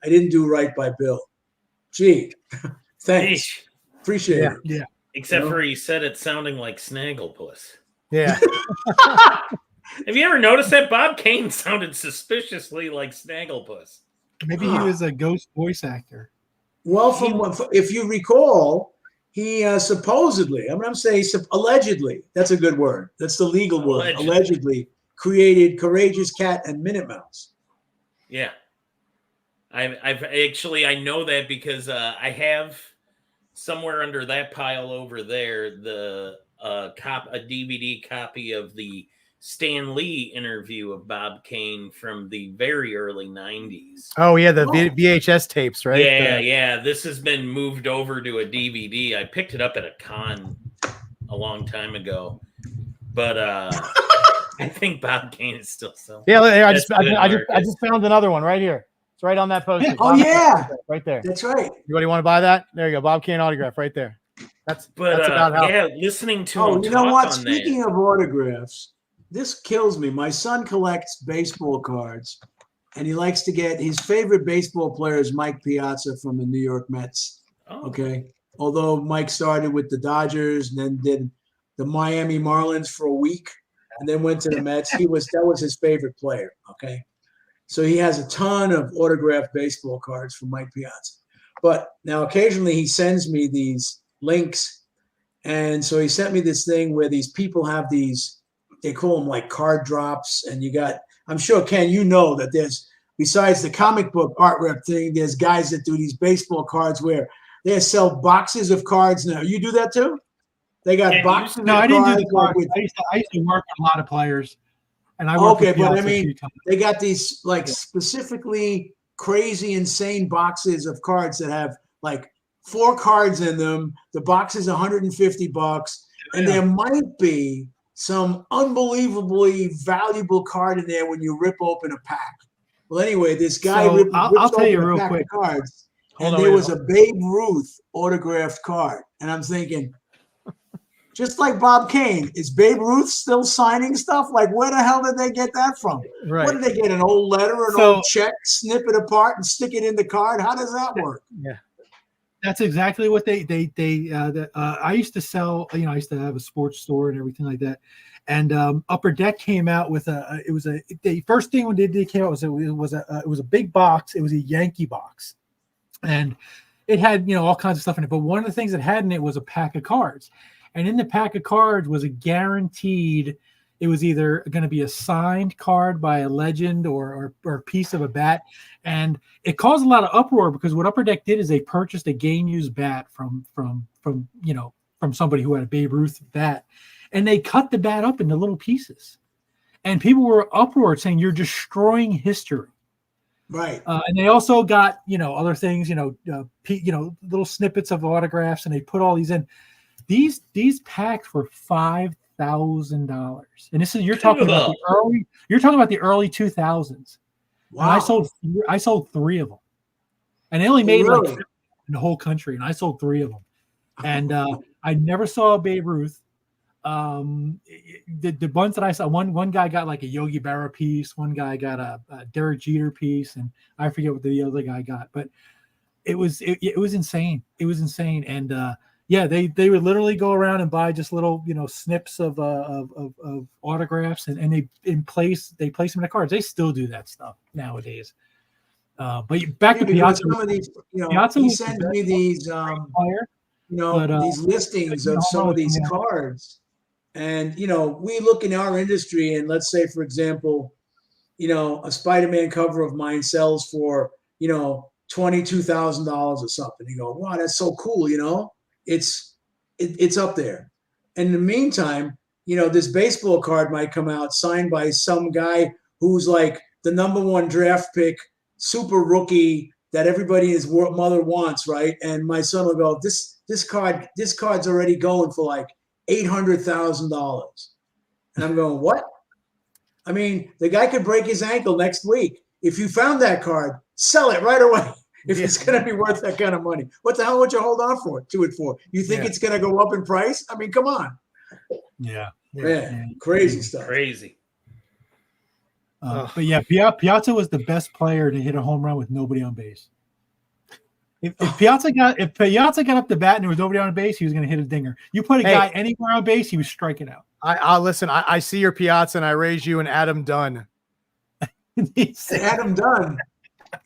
didn't do right by Bill. Gee, thanks. Eesh. Appreciate it. Yeah. Except for he said it sounding like Snagglepuss. Yeah. Have you ever noticed that Bob Kane sounded suspiciously like Snagglepuss? Maybe he was a ghost voice actor. Well, if you recall, he supposedly, I'm saying allegedly, that's a good word. That's the legal word. Allegedly created Courageous Cat and Minute Mouse. Yeah. I've actually, I know that because I have somewhere under that pile over there a DVD copy of the Stan Lee interview of Bob Kane from the very early 90s. Oh yeah, the VHS tapes, right? Yeah. This has been moved over to a DVD. I picked it up at a con a long time ago, but I think Bob Kane is still selling. Yeah, I just found another one right here. It's right on that poster. Yeah. Oh yeah, right there. That's right. Anybody want to buy that? There you go, Bob Kane autograph right there. That's about how. Yeah, listening to. Oh, you know what? Speaking of autographs, this kills me. My son collects baseball cards, and he likes to get his favorite baseball player is Mike Piazza from the New York Mets. Oh. Okay, although Mike started with the Dodgers and then did the Miami Marlins for a week, and then went to the Mets. That was his favorite player. Okay, so he has a ton of autographed baseball cards from Mike Piazza. But now occasionally he sends me these links, and so he sent me this thing where these people have these. They call them like card drops, and I'm sure, Ken, that there's, besides the comic book art rep thing, there's guys that do these baseball cards where they sell boxes of cards now. You do that too? They got boxes of cards. No, I didn't do the cards. I used to work with a lot of players, and I worked with but I mean, they got these specifically crazy, insane boxes of cards that have like 4 cards in them. The box is $150, and there might be some unbelievably valuable card in there when you rip open a pack. Well, anyway, this guy So, ripped I'll tell open you a real pack quick. of cards, Hold and on, there wait, was a Babe Ruth autographed card. And I'm thinking, just like Bob Kane, is Babe Ruth still signing stuff? Like, where the hell did they get that from? Right. What did they get? An old letter, an So- old check, snip it apart and stick it in the card? How does that work? Yeah. That's exactly what I used to sell. You know, I used to have a sports store and everything like that. And Upper Deck came out with the first thing when they came out was it was a big box. It was a Yankee box, and it had, you know, all kinds of stuff in it. But one of the things it had in it was a pack of cards, and in the pack of cards was a guaranteed. It was either going to be a signed card by a legend or a piece of a bat. And it caused a lot of uproar because what Upper Deck did is they purchased a game used bat from somebody who had a Babe Ruth bat, and they cut the bat up into little pieces. And people were uproar saying you're destroying history. Right. And they also got, you know, other things, little snippets of autographs, and they put all these in. These packs were $5,000, and this is you're talking about the early 2000s. Wow. And I sold 3 of them, and they only made Really? like 50 in the whole country, and I sold 3 of them. And I never saw a Babe Ruth. The ones that I saw, one guy got like a Yogi Berra piece, one guy got a Derek Jeter piece, and I forget what the other guy got, but it was insane. It was insane. And yeah, they would literally go around and buy just little, you know, snips of autographs, and they place them in the cards. They still do that stuff nowadays. But back to Piazza. Some of these, you know, Piazza he was the sends best me these player. these listings of some of these cards. And, you know, we look in our industry, and let's say, for example, you know, a Spider-Man cover of mine sells for, you know, $22,000 or something. You go, wow, that's so cool. You know, it's up there. And in the meantime, you know, this baseball card might come out signed by some guy who's like the #1 draft pick, super rookie that everybody in his mother wants, right? And my son will go, this card's already going for like $800,000. And I'm going, what? I mean, the guy could break his ankle next week. If you found that card, sell it right away. If it's going to be worth that kind of money, what the hell would you hold on to it for? You think it's going to go up in price? I mean, come on. Yeah. Man, crazy stuff. Crazy. But yeah, Piazza was the best player to hit a home run with nobody on base. If Piazza got up the bat and there was nobody on base, he was going to hit a dinger. You put a guy anywhere on base, he was striking out. I listen. I see your Piazza, and I raise you an Adam Dunn. Adam Dunn.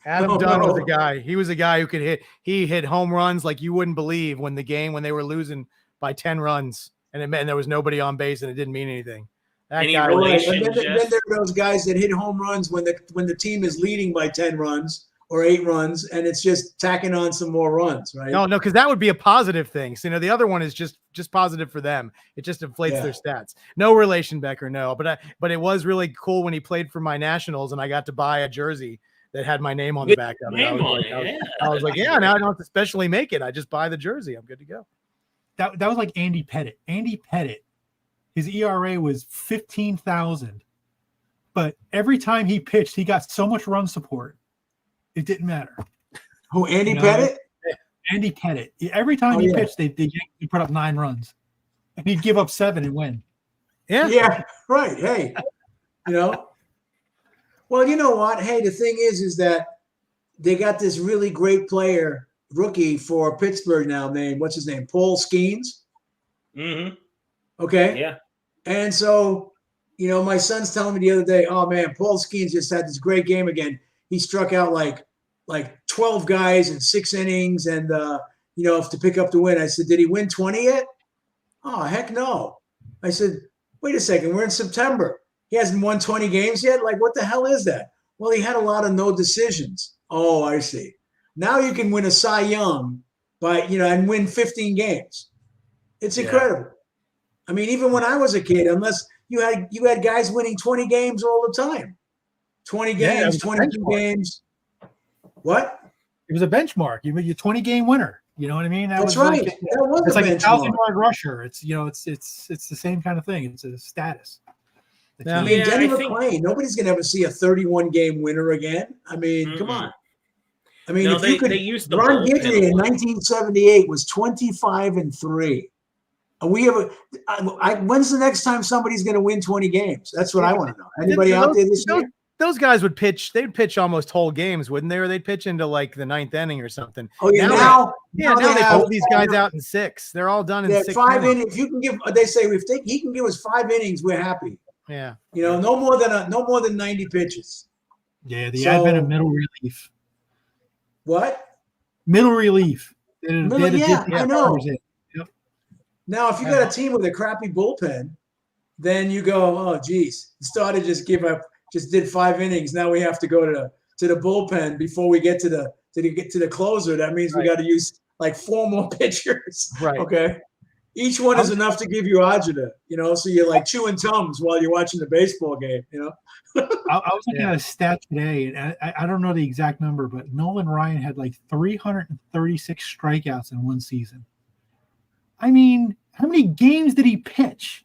Adam Dunn was a guy. He was a guy who could hit. He hit home runs like you wouldn't believe when they were losing by 10 runs, and there was nobody on base, and it didn't mean anything. Any Right. relation, And then there are those guys that hit home runs when the team is leading by 10 runs or 8 runs, and it's just tacking on some more runs, right? No, because that would be a positive thing. So, you know, the other one is just positive for them. It just inflates their stats. No relation, Becker, no. But it was really cool when he played for my Nationals, and I got to buy a jersey that had my name on the back of it. I was like, yeah, now I don't have to specially make it. I just buy the jersey. I'm good to go. That was like Andy Pettit. Andy Pettit, his ERA was 15,000, but every time he pitched, he got so much run support, it didn't matter. Who, Andy Pettit? Andy Pettit. Every time he pitched, they put up 9 runs, and he'd give up 7 and win. Yeah, right. Hey, you know. Well, you know what? Hey, the thing is that they got this really great player, rookie for Pittsburgh now, named, what's his name? Paul Skeens. Mm-hmm. Okay. Yeah. And so, you know, my son's telling me the other day, oh man, Paul Skeens just had this great game again. He struck out like 12 guys in 6 innings, and you know, to pick up the win. I said, did he win 20 yet? Oh, heck no. I said, wait a second, we're in September. He hasn't won 20 games yet? Like, what the hell is that? Well, he had a lot of no decisions. Oh, I see. Now you can win a Cy Young and win 15 games. It's incredible. I mean, even when I was a kid, unless you had guys winning 20 games all the time. 20 games, 22 games. What? It was a benchmark. You're a 20-game winner. You know what I mean? That's right. That was it's a like a benchmark. 1,000-yard rusher. It's it's the same kind of thing. It's a status. Yeah. I mean, Yeah, Denny I think- McClain, nobody's going to ever see a 31-game winner again. I mean, come on. I mean, No, if you they could, used the Ron bullpen Guidry a in lot. 1978 was 25-3. And we have when's the next time somebody's going to win 20 games? That's what I want to know. Anybody out there this year? Those guys would pitch. They'd pitch almost whole games, wouldn't they? Or they'd pitch into like the 9th inning or something. Oh yeah, now they they have pull these guys out in 6. They're all done in 6 5 innings. innings. If you can give, they say he can give us 5 innings, we're happy. Yeah, You know, no more than 90 pitches. Yeah, the advent of middle relief. What? Middle relief. I know. Yep. Now, if you got a team with a crappy bullpen, then you go, oh, geez, the starter just did 5 innings. Now we have to go to the bullpen before we get to the closer. That means we got to use like 4 more pitchers. Right. Okay. Each one is enough to give you agita, you know, so you're like chewing Tums while you're watching the baseball game, you know. I was looking at a stat today, and I don't know the exact number, but Nolan Ryan had like 336 strikeouts in one season. I mean, how many games did he pitch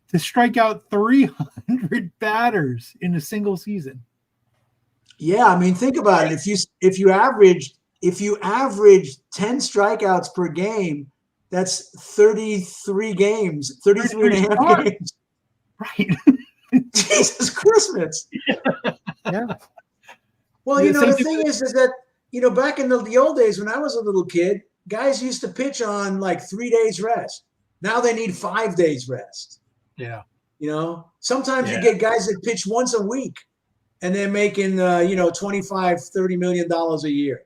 to strike out 300 batters in a single season? Yeah, I mean, think about it. If you average 10 strikeouts per game, that's 33 games, 33 and a half games. Right. Jesus Christmas. Yeah. Well, you know, the thing is that, you know, back in the old days when I was a little kid, guys used to pitch on like 3 days rest. Now they need 5 days rest. Yeah. You know, sometimes you get guys that pitch once a week and they're making, $25-30 million a year.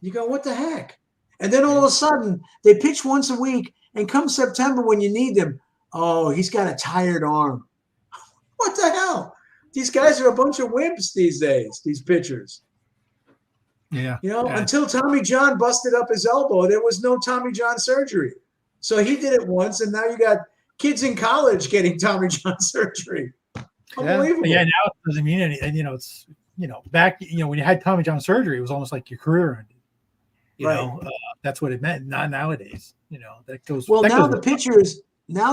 You go, what the heck? And then all of a sudden they pitch once a week, and come September when you need them, oh, he's got a tired arm. What the hell? These guys are a bunch of wimps these days, these pitchers. Yeah. You know, until Tommy John busted up his elbow, there was no Tommy John surgery. So he did it once, and now you got kids in college getting Tommy John surgery. Unbelievable. Yeah, now it doesn't mean anything. And, it's, back, when you had Tommy John surgery, it was almost like your career ended. You know, that's what it meant. Not nowadays. That goes. Well, that now goes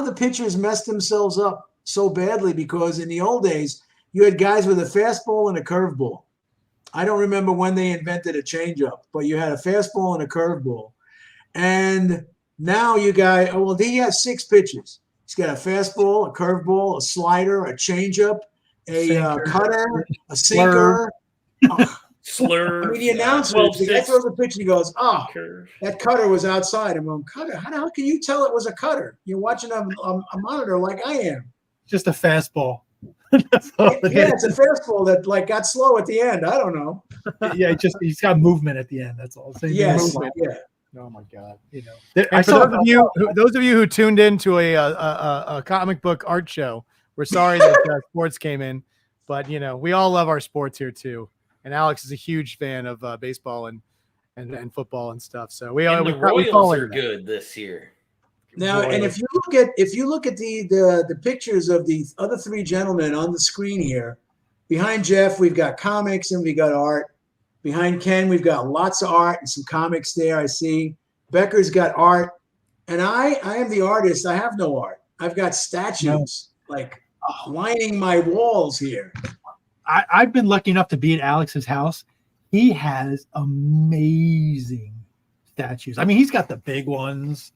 the pitchers messed themselves up so badly because in the old days you had guys with a fastball and a curveball. I don't remember when they invented a changeup, but you had a fastball and a curveball. And now you guys, he has 6 pitches. He's got a fastball, a curveball, a slider, a changeup, a cutter, a sinker. Slur. I mean, the announcer, the guy throws a pitch and he goes, "Oh, that cutter was outside." I'm going, "Cutter? How can you tell it was a cutter? You're watching a monitor like I am." Just a fastball. It's a fastball that like got slow at the end. I don't know. Yeah, he's got movement at the end. That's all. Yes, yeah. Oh my God! And for those of you who tuned into a comic book art show, we're sorry that sports came in, but we all love our sports here too. And Alex is a huge fan of baseball and football and stuff. So the Royals are good this year. Now, and if you look at the pictures of the other 3 gentlemen on the screen here, behind Jeff we've got comics and we got art. Behind Ken we've got lots of art and some comics there. I see Becker's got art, and I am the artist. I have no art. I've got statues lining my walls here. I've been lucky enough to be at Alex's house. He has amazing statues. I mean, he's got the big ones.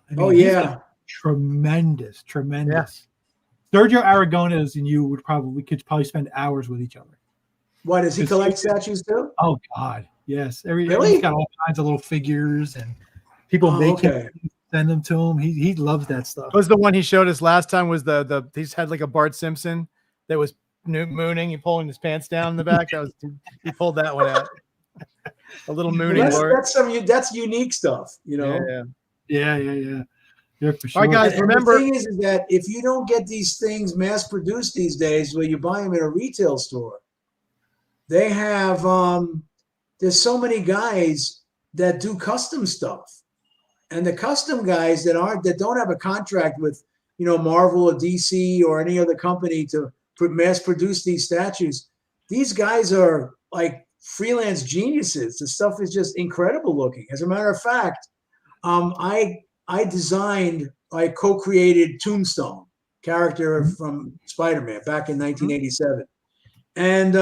He's got tremendous. Yeah. Sergio Aragones and you could probably spend hours with each other. What, does he collect statues too? Oh God, yes. Really? He's got all kinds of little figures, and people send them to him. He loves that stuff. Was the one he showed us last time was the he's had like a Bart Simpson that was mooning, he pulling his pants down in the back. He pulled that one out. A little mooning. That's unique stuff, Yeah, for sure. All right, guys, remember, the thing is that if you don't get these things mass produced these days, where you buy them at a retail store, they have there's so many guys that do custom stuff, and the custom guys that don't have a contract with Marvel or DC or any other company to mass produce these statues. These guys are like freelance geniuses. The stuff is just incredible looking. As a matter of fact, I co-created Tombstone, character from Spider-Man back in 1987. And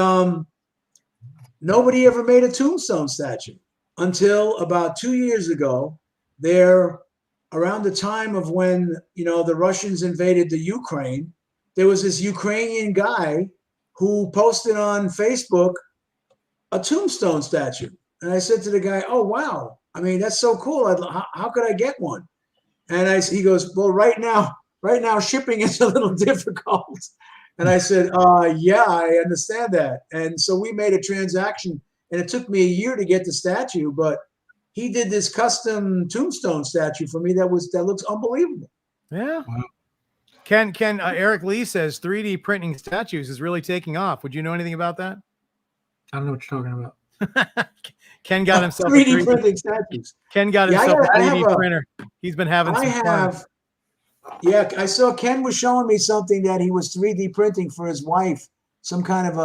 nobody ever made a Tombstone statue until about 2 years ago. There, around the time of when, the Russians invaded the Ukraine, there was this Ukrainian guy who posted on Facebook a Tombstone statue. And I said to the guy, "Oh, wow. I mean, that's so cool. How could I get one?" And he goes, "Well, right now shipping is a little difficult." And I said, "Yeah, I understand that." And so we made a transaction, and it took me a year to get the statue, but he did this custom Tombstone statue for me that looks unbelievable. Yeah. Wow. Ken Eric Lee says 3D printing statues is really taking off. Would you know anything about that? I don't know what you're talking about. Ken got himself 3D printing statues. Ken got himself a 3D printer. He's been having some fun. Yeah, I saw Ken was showing me something that he was 3D printing for his wife. Some kind of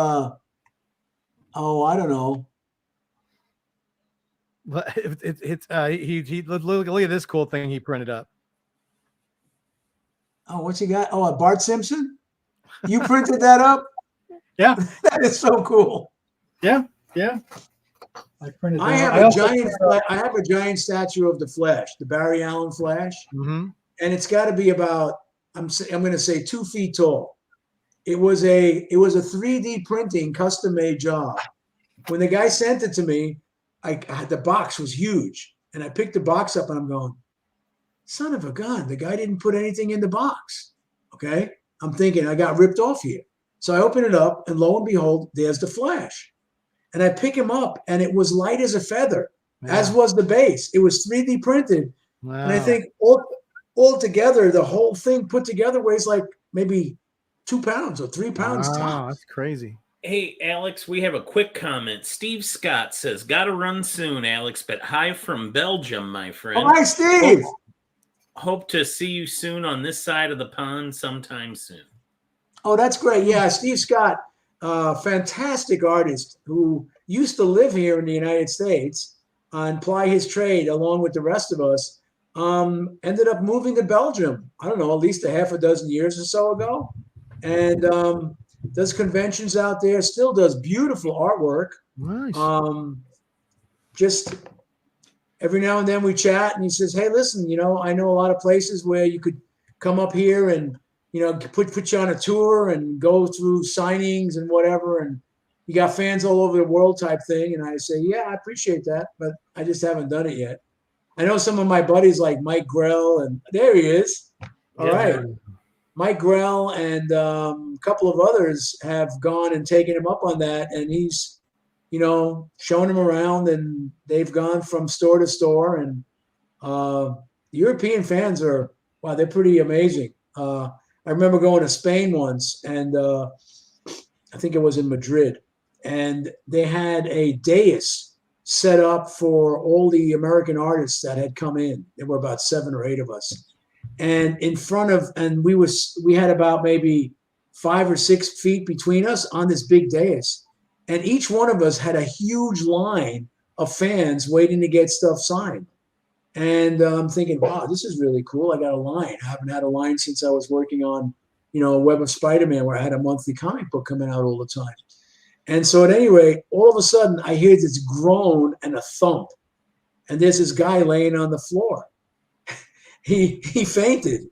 I don't know. But he look at this cool thing he printed up. Oh, what's he got? Oh, a Bart Simpson? You printed that up? Yeah. That is so cool. Yeah. I printed that. I have a giant statue of the Flash, the Barry Allen Flash. Mm-hmm. And it's got to be about, I'm going to say 2 feet tall. It was a 3D printing custom made job. When the guy sent it to me, the box was huge, and I picked the box up and I'm going, son of a gun, the guy didn't put anything in the box. Okay. I'm thinking I got ripped off here. So I open it up, and lo and behold, there's the Flash. And I pick him up, and it was light as a feather, as was the base. It was 3D printed. Wow. And I think all together, the whole thing put together weighs like maybe 2 pounds or 3 pounds. Wow, that's crazy. Hey, Alex, we have a quick comment. Steve Scott says, "Gotta run soon, Alex, but hi from Belgium, my friend." Oh, hi, Steve. Hope to see you soon on this side of the pond sometime soon. Oh, that's great. Yeah, Steve Scott, fantastic artist who used to live here in the United States and ply his trade along with the rest of us. Ended up moving to Belgium, I don't know, at least a half a dozen years or so ago. And does conventions out there, still does beautiful artwork. Nice. Just every now and then we chat, and he says, "Hey, listen, I know a lot of places where you could come up here and, put you on a tour and go through signings and whatever. And you got fans all over the world type thing." And I say, "Yeah, I appreciate that, but I just haven't done it yet." I know some of my buddies like Mike Grell, and there he is. All right. Mike Grell and a couple of others have gone and taken him up on that. And he's, showing him around, and they've gone from store to store. And European fans they're pretty amazing. I remember going to Spain once, and I think it was in Madrid, and they had a dais set up for all the American artists that had come in. There were about 7 or 8 of us. And in front of, and we had about maybe 5 or 6 feet between us on this big dais. And each one of us had a huge line of fans waiting to get stuff signed. And I'm thinking, wow, this is really cool. I got a line. I haven't had a line since I was working on, a Web of Spider-Man, where I had a monthly comic book coming out all the time. And so at any rate, all of a sudden I hear this groan and a thump. And there's this guy laying on the floor. He fainted.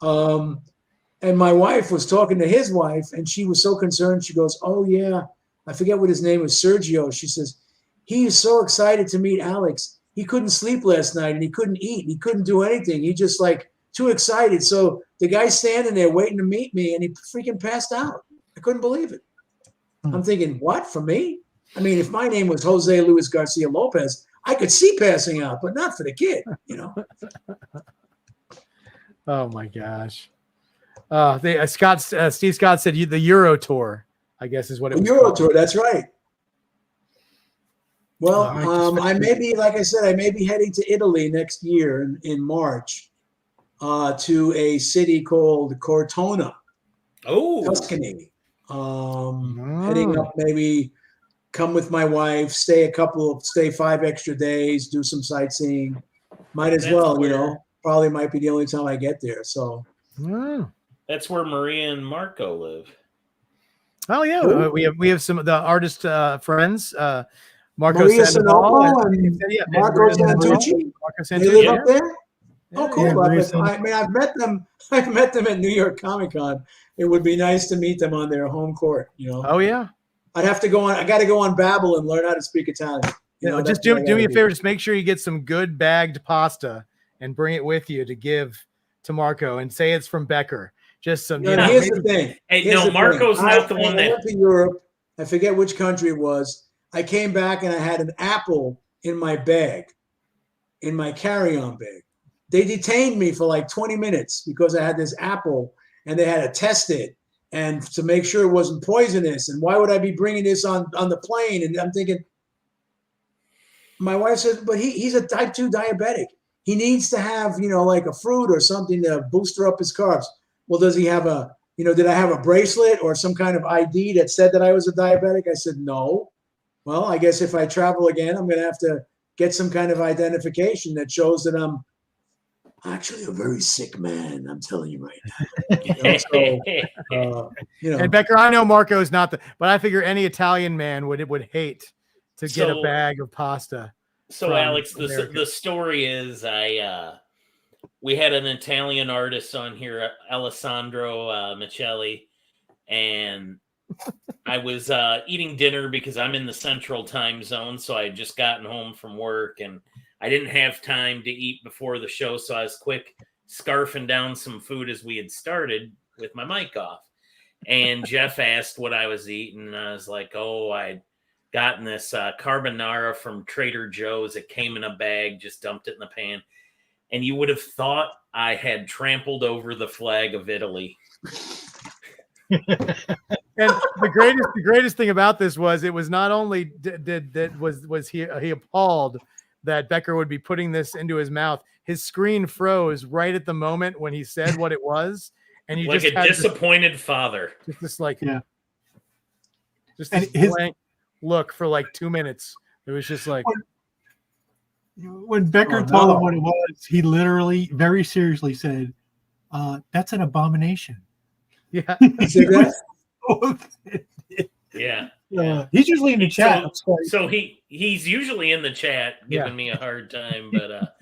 And my wife was talking to his wife, and she was so concerned. She goes, "Oh, yeah, I forget what his name was, Sergio." She says, "He is so excited to meet Alex. He couldn't sleep last night, and he couldn't eat, and he couldn't do anything. He just too excited." So the guy's standing there waiting to meet me, and he freaking passed out. I couldn't believe it. I'm thinking, what, for me? I mean, if my name was Jose Luis Garcia Lopez, I could see passing out, but not for the kid, Oh my gosh. Steve Scott said the Euro Tour, I guess is what it was. Euro Tour, that's right. Well, I may be, like I said, I may be heading to Italy next year in March to a city called Cortona, Tuscany. Heading up maybe come with my wife, stay 5 extra days, do some sightseeing. Might as well, probably might be the only time I get there. So that's where Maria and Marco live. Oh yeah, we have some of the artist friends. Marco Maria Sandoval Sanopo and Marco Santucci. They live up there. Oh, cool! I've met them. I've met them at New York Comic Con. It would be nice to meet them on their home court. Oh yeah. I'd have to go on. I got to go on Babbel and learn how to speak Italian. Just do me a favor. Just make sure you get some good bagged pasta and bring it with you to give to Marco and say it's from Becker. Just some. Here's the thing. Hey, Marco's not the one that went to Europe. I forget which country it was. I came back and I had an apple in my bag, in my carry-on bag. They detained me for like 20 minutes because I had this apple and they had to test it and to make sure it wasn't poisonous. And why would I be bringing this on the plane? And I'm thinking, my wife says, but he's a type 2 diabetic. He needs to have, like a fruit or something to booster up his carbs. Well, does he have did I have a bracelet or some kind of ID that said that I was a diabetic? I said, no. Well, I guess if I travel again, I'm going to have to get some kind of identification that shows that I'm actually a very sick man. I'm telling you right now. And Becker, I know Marco is not but I figure any Italian man would hate to get a bag of pasta. So Alex, the story is we had an Italian artist on here, Alessandro Michelli, and I was eating dinner because I'm in the central time zone. So I had just gotten home from work and I didn't have time to eat before the show. So I was quick scarfing down some food as we had started with my mic off. And Jeff asked what I was eating. And I was like, I'd gotten this carbonara from Trader Joe's. It came in a bag, just dumped it in the pan. And you would have thought I had trampled over the flag of Italy. And the greatest thing about this was it was not only was he appalled that Becker would be putting this into his mouth. His screen froze right at the moment when he said what it was, and you like just a disappointed father. Just this blank look for like 2 minutes. It was just like when Becker told him what it was, he literally very seriously said, "That's an abomination." Yeah. Yeah. He's usually in the chat. So he's usually in the chat giving me a hard time, but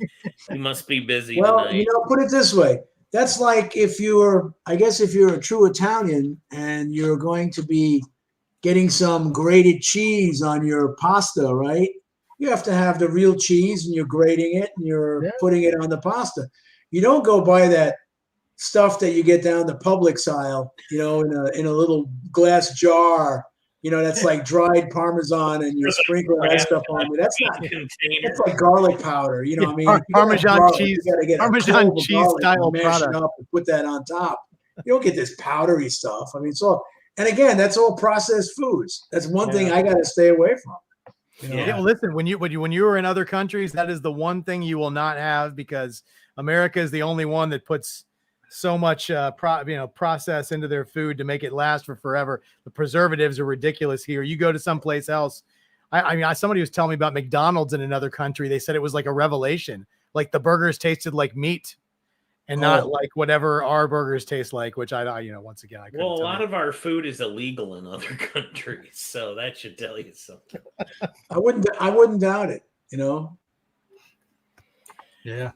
he must be busy well, tonight. Put it this way. That's like if you're a true Italian and you're going to be getting some grated cheese on your pasta, right? You have to have the real cheese and you're grating it and you're putting it on the pasta. You don't go buy that stuff that you get down the Publix aisle, in a little glass jar, that's like dried Parmesan and you sprinkle that stuff on it. That's like garlic powder, what I mean? Parmesan cheese, you gotta get Parmesan cheese style mash product. it up and put that on top. You don't get this powdery stuff. I mean, and again, that's all processed foods. That's one thing I got to stay away from. Well, listen, when you were in other countries, that is the one thing you will not have because America is the only one that puts so much process into their food to make it last for forever. The preservatives are ridiculous here. You go to someplace else. I mean, somebody was telling me about McDonald's in another country. They said it was like a revelation. Like the burgers tasted like meat and not like whatever our burgers taste like, which once again, a lot of our food is illegal in other countries. So that should tell you something. I wouldn't doubt it, Yeah.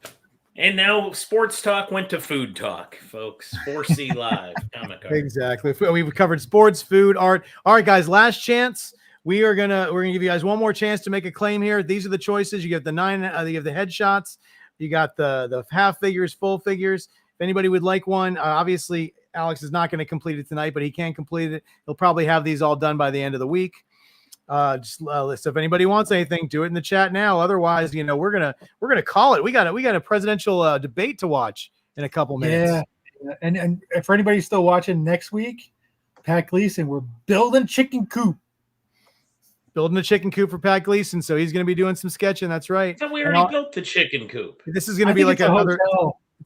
And now sports talk went to food talk, folks. 4C Live, Comic Art. Exactly. We've covered sports, food, art. All right, guys, last chance. We're gonna give you guys one more chance to make a claim here. These are the choices. You get the 9, you have the headshots, you got the half figures, full figures. If anybody would like one, obviously Alex is not going to complete it tonight, but he can complete it. He'll probably have these all done by the end of the week. So if anybody wants anything, do it in the chat now. Otherwise, we're gonna call it. We got a presidential debate to watch in a couple minutes. Yeah, and for anybody still watching next week, Pat Gleason, we're building chicken coop. Building a chicken coop for Pat Gleason, so he's going to be doing some sketching. That's right. So we already built the chicken coop. This is going to be like another.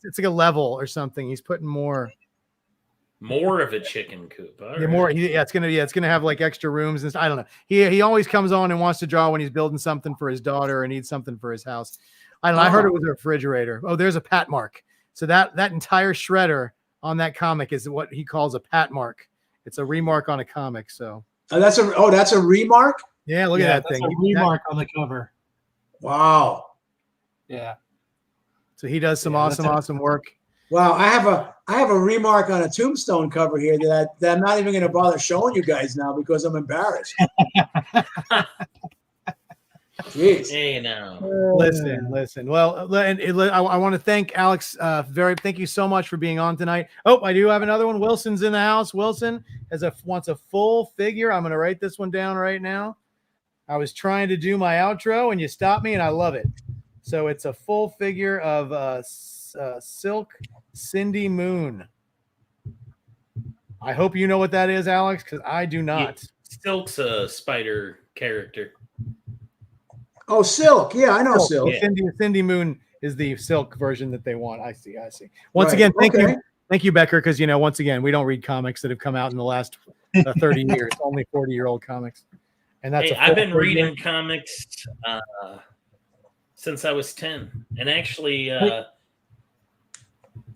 It's like a level or something. He's putting more. More of a chicken coop. All Yeah, right. more. It's gonna have like extra rooms and I don't know. He always comes on and wants to draw when he's building something for his daughter or needs something for his house. I don't know. I heard it was a refrigerator. Oh, there's a pat mark. So that entire shredder on that comic is what he calls a pat mark. It's a remark on a comic. So that's a remark. yeah, look at that that's thing. a remark on the cover. Wow. Yeah. So he does some Yeah, awesome work. Wow, I have a remark on a Tombstone cover here that I'm not even going to bother showing you guys now because I'm embarrassed. Jeez. Hey, now. Listen. Well, I want to thank Alex. Thank you so much for being on tonight. Oh, I do have another one. Wilson's in the house. Wilson wants a full figure. I'm going to write this one down right now. I was trying to do my outro and you stopped me, and I love it. So it's a full figure of Silk Cindy Moon. I hope you know what that is, Alex, because I do not. Silk's a spider character. Oh, Silk. Yeah, I know Silk. Yeah. Cindy Moon is the Silk version that they want. I see. Once again, thank you, Becker, because once again, we don't read comics that have come out in the last 30 years. Only 40-year-old comics. And that's I've been reading comics since I was 10, and actually.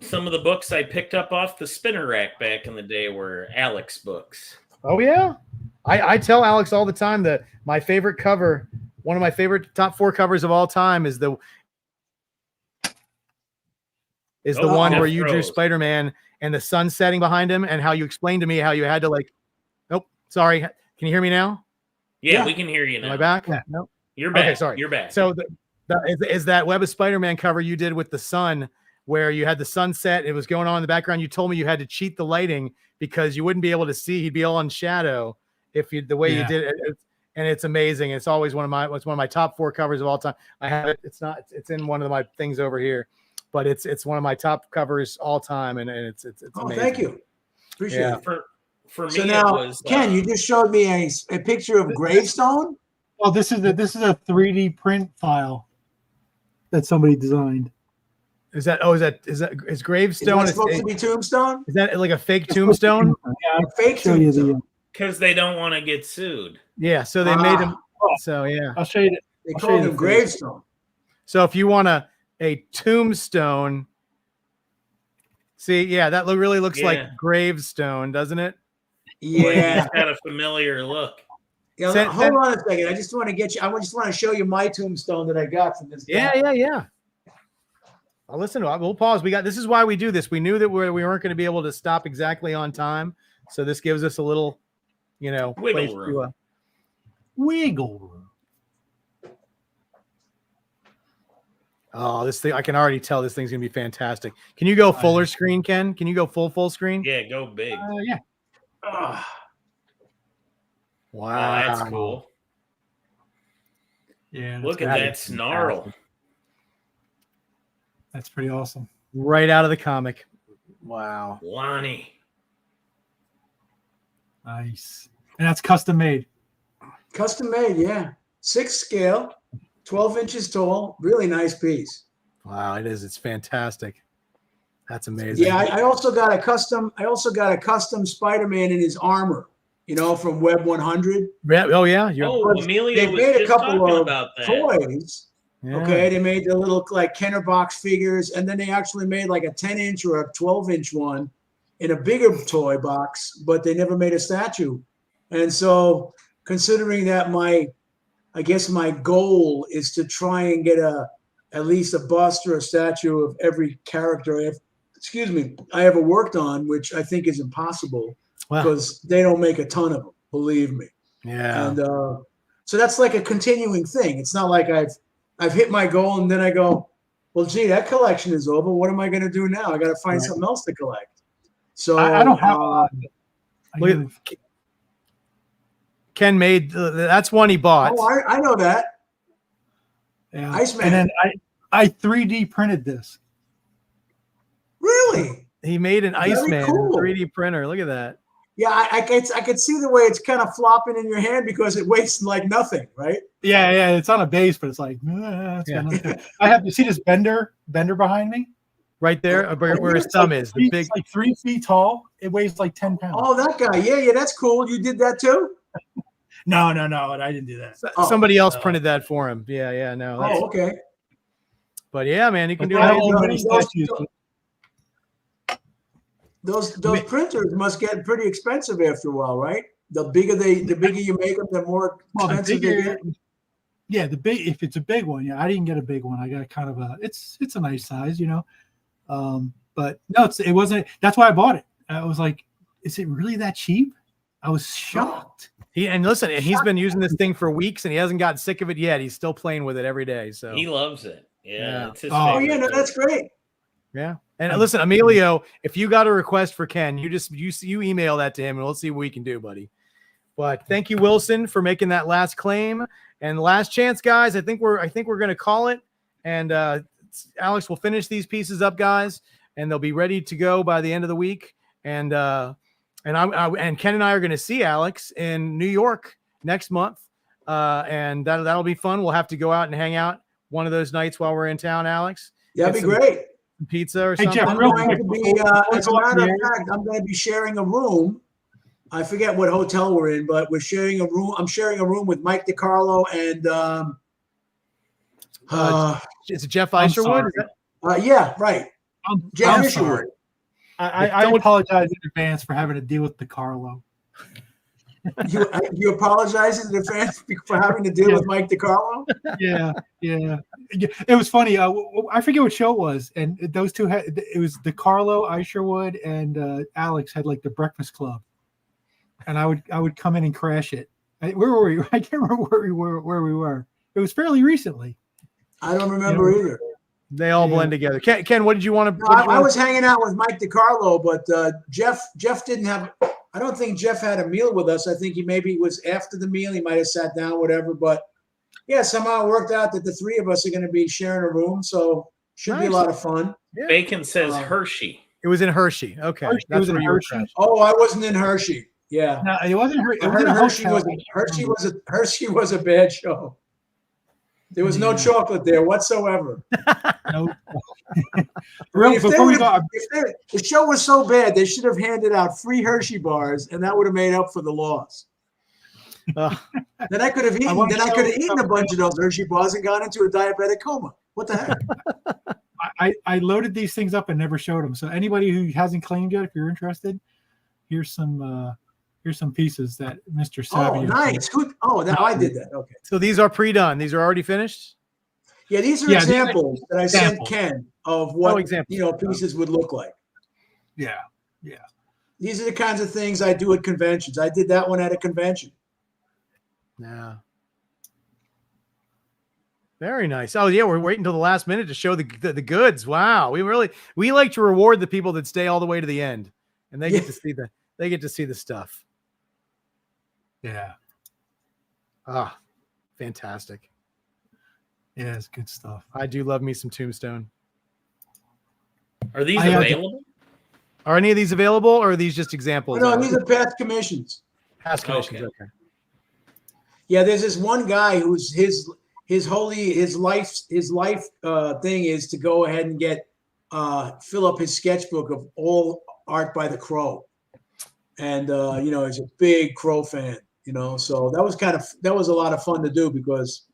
Some of the books I picked up off the spinner rack back in the day were Alex books. Oh, yeah. I tell Alex all the time that my favorite cover, one of my favorite top 4 covers of all time is the one where you drew Spider-Man and the sun setting behind him and how you explained to me how you had to oh, sorry. Can you hear me now? Yeah, we can hear you now. Am I back? Yeah. No. You're back. Okay, sorry. You're back. So is that Web of Spider-Man cover you did with the sun where you had the sunset, it was going on in the background. You told me you had to cheat the lighting because you wouldn't be able to see. He'd be all in shadow the way you did it. And it's amazing. It's always one of my top 4 covers of all time. I have it. It's in one of my things over here, but it's one of my top covers all time. And it's amazing. Thank you. Appreciate it. For me, so now, it was, Ken, you just showed me a picture of Gravestone. Oh, this is a 3D print file that somebody designed. Is Gravestone? Is that supposed to be Tombstone? Is that like a fake Tombstone? Yeah, fake Tombstone. Because they don't want to get sued. Yeah, so they made him. So yeah, I'll show you. They called him Gravestone. So if you want a tombstone, see, yeah, that really looks like Gravestone, doesn't it? Yeah, it's got a familiar look. Yeah, hold on a second. I just want to get you. I just want to show you my tombstone that I got from this guy. Yeah. I'll listen. We'll pause. This is why we do this. We knew that we weren't going to be able to stop exactly on time, so this gives us a little, wiggle room. Wiggle room. Oh, this thing! I can already tell this thing's going to be fantastic. Can you go fuller screen, Ken? Can you go full screen? Yeah, go big. Yeah. Wow, that's cool. Yeah. Look at that snarl. That's pretty awesome. Right out of the comic. Wow. Lonnie. Nice. And that's custom made. Custom made, yeah. 6 scale, 12 inches tall. Really nice piece. Wow, it is. It's fantastic. That's amazing. Yeah, I also got a custom Spider-Man in his armor, from Web 100. Yeah. Oh, yeah. Amelia they was made a just couple talking of about that. toys. Yeah. Okay, they made the little Kenner box figures, and then they actually made like a 10-inch or a 12-inch one in a bigger toy box, but they never made a statue. And so, considering that my goal is to try and get at least a bust or a statue of every character I ever worked on, which I think is impossible because they don't make a ton of them, believe me. Yeah. And so that's like a continuing thing. It's not like I've hit my goal and then I go, well, gee, that collection is over. What am I going to do now? I got to find something else to collect. So I don't have. Ken made that's one he bought. Oh, I know that. Yeah. Iceman. And then I 3D printed this. Really? He made an Very Iceman cool. 3D printer. Look at that. Yeah, I could see the way it's kind of flopping in your hand because it weighs like nothing, right? Yeah, it's on a base, but it's like it's got nothing. I have to see this bender behind me. right there, where his thumb is. The big, it's like 3 feet tall. It weighs like 10 pounds. Oh, that guy. Yeah, that's cool. You did that too? No, I didn't do that. somebody else printed that for him. Yeah, no. Oh, okay. But yeah, man, you can do I don't anything. own many statues. Those printers must get pretty expensive after a while, right? The bigger you make them, the more expensive they get. Yeah, if it's a big one, I didn't get a big one. I got kind of it's a nice size, but no, it wasn't. That's why I bought it. I was like, is it really that cheap? I was shocked. He's been using this thing for weeks and he hasn't gotten sick of it yet. He's still playing with it every day. So he loves it. Yeah. It's his That's great. Yeah. And listen, Emilio, if you got a request for Ken, you email that to him and we'll see what we can do, buddy. But thank you, Wilson, for making that last claim. And last chance, guys. I think we're going to call it. And Alex will finish these pieces up, guys, and they'll be ready to go by the end of the week. And Ken and I are going to see Alex in New York next month, and that'll be fun. We'll have to go out and hang out one of those nights while we're in town, Alex. That'd be great. Pizza or something. Jeff, as a matter of fact, I'm going to be sharing a room. I forget what hotel we're in, but we're sharing a room. I'm sharing a room with Mike DiCarlo and is it Jeff Isherwood? Yeah, right. Jeff Isherwood. I apologize in advance for having to deal with DiCarlo. You apologize in advance for having to deal with Mike DiCarlo? Yeah. It was funny. I forget what show it was, and those two it was DiCarlo, Isherwood, and Alex had like the Breakfast Club, and I would come in and crash it. Where were we? I can't remember where we were. It was fairly recently. I don't remember either. They all blend together. Ken, what did you want to? I was hanging out with Mike DiCarlo, but Jeff didn't have. I don't think Jeff had a meal with us. I think he maybe was after the meal. He might have sat down, whatever. But yeah, somehow it worked out that the three of us are going to be sharing a room, so should be a lot of fun. Yeah. Bacon says Hershey. It was in Hershey. Okay, that's where you were. Oh, I wasn't in Hershey. Yeah, no, it wasn't. Hershey was a bad show. There was no chocolate there whatsoever. No. The show was so bad, they should have handed out free Hershey bars, and that would have made up for the loss. Then I could have eaten. A bunch of those Hershey bars and gone into a diabetic coma. What the heck? I loaded these things up and never showed them. So anybody who hasn't claimed yet, if you're interested, here's some pieces that Mr. Saviuk. Oh, nice. I did that. Okay. So these are pre-done. These are already finished? Yeah, these are examples that I sent Ken of what pieces would look like. Yeah. These are the kinds of things I do at conventions. I did that one at a convention. Yeah. Very nice. Oh yeah, we're waiting until the last minute to show the goods. Wow, we like to reward the people that stay all the way to the end, and they get to see the stuff. Yeah. Ah, fantastic. Yeah, it's good stuff. I do love me some Tombstone. Are these available? Are any of these available, or are these just examples? No, these are past commissions. Past commissions, okay. Yeah, there's this one guy who's his life thing is to go ahead and get fill up his sketchbook of all art by the Crow, and he's a big Crow fan. So that was a lot of fun to do because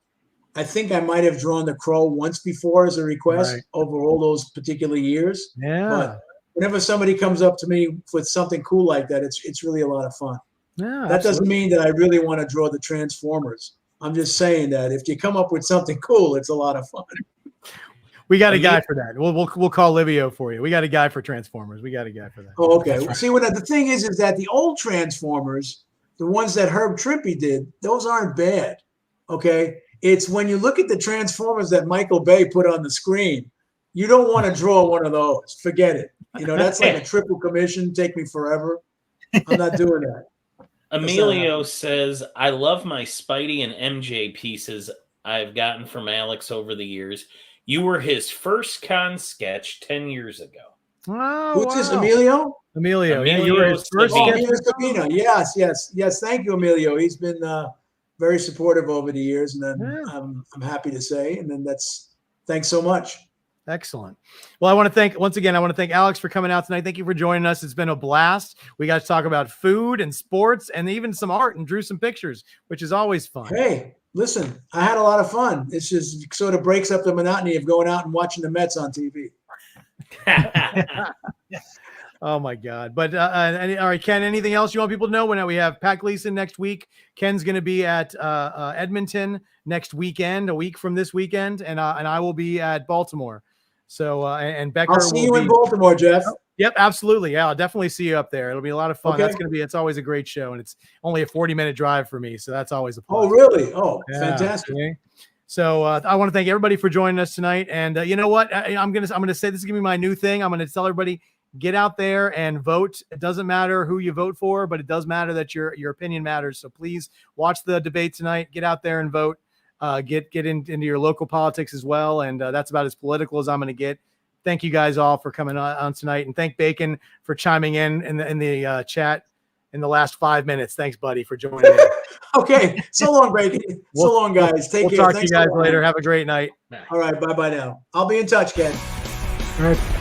I think I might have drawn the Crow once before as a request over all those particular years. Yeah. But whenever somebody comes up to me with something cool like that, it's really a lot of fun. Yeah. That doesn't mean that I really want to draw the Transformers. I'm just saying that if you come up with something cool, it's a lot of fun. We got a guy for that. We'll call Livio for you. We got a guy for Transformers. We got a guy for that. Oh, okay. Right. See, the thing is that the old Transformers, the ones that Herb Trimpe did, those aren't bad. Okay. It's when you look at the Transformers that Michael Bay put on the screen, you don't want to draw one of those. Forget it. That's like a triple commission. Take me forever. I'm not doing that. Emilio says, I love my Spidey and MJ pieces I've gotten from Alex over the years. You were his first con sketch 10 years ago. Oh, who's this, Emilio? Emilio. Yeah, you were his first sketch. Yes. Thank you, Emilio. He's been very supportive over the years, and then I'm happy to say, and then thanks so much. Excellent. Well, I want to thank Alex for coming out tonight. Thank you for joining us. It's been a blast. We got to talk about food and sports and even some art and drew some pictures, which is always fun. Hey, listen, I had a lot of fun. It's just sort of breaks up the monotony of going out and watching the Mets on TV. Oh my God. But all right, Ken, anything else you want people to know? When we have Pat Gleason next week. Ken's going to be at Edmonton next weekend, a week from this weekend, and I will be at Baltimore. So and Becker, I'll see you in Baltimore, Jeff. Yep, absolutely. Yeah, I'll definitely see you up there. It'll be a lot of fun. Okay. It's always a great show, and it's only a 40-minute drive for me, so that's always a plus. Oh, really? Oh, Yeah, fantastic. okay. So I want to thank everybody for joining us tonight. And you know what? I'm gonna say this is gonna be my new thing. I'm gonna tell everybody, get out there and vote. It doesn't matter who you vote for, but it does matter that your opinion matters. So please watch the debate tonight. Get out there and vote. Get into your local politics as well. And that's about as political as I'm going to get. Thank you guys all for coming on tonight, and thank Bacon for chiming in the chat in the last 5 minutes. Thanks, buddy, for joining in. Okay. So long, Bacon. So long, guys. Take care. We'll talk to Thanks you guys a lot. later. Have a great night. All right. Bye-bye now. I'll be in touch, Ken. All right.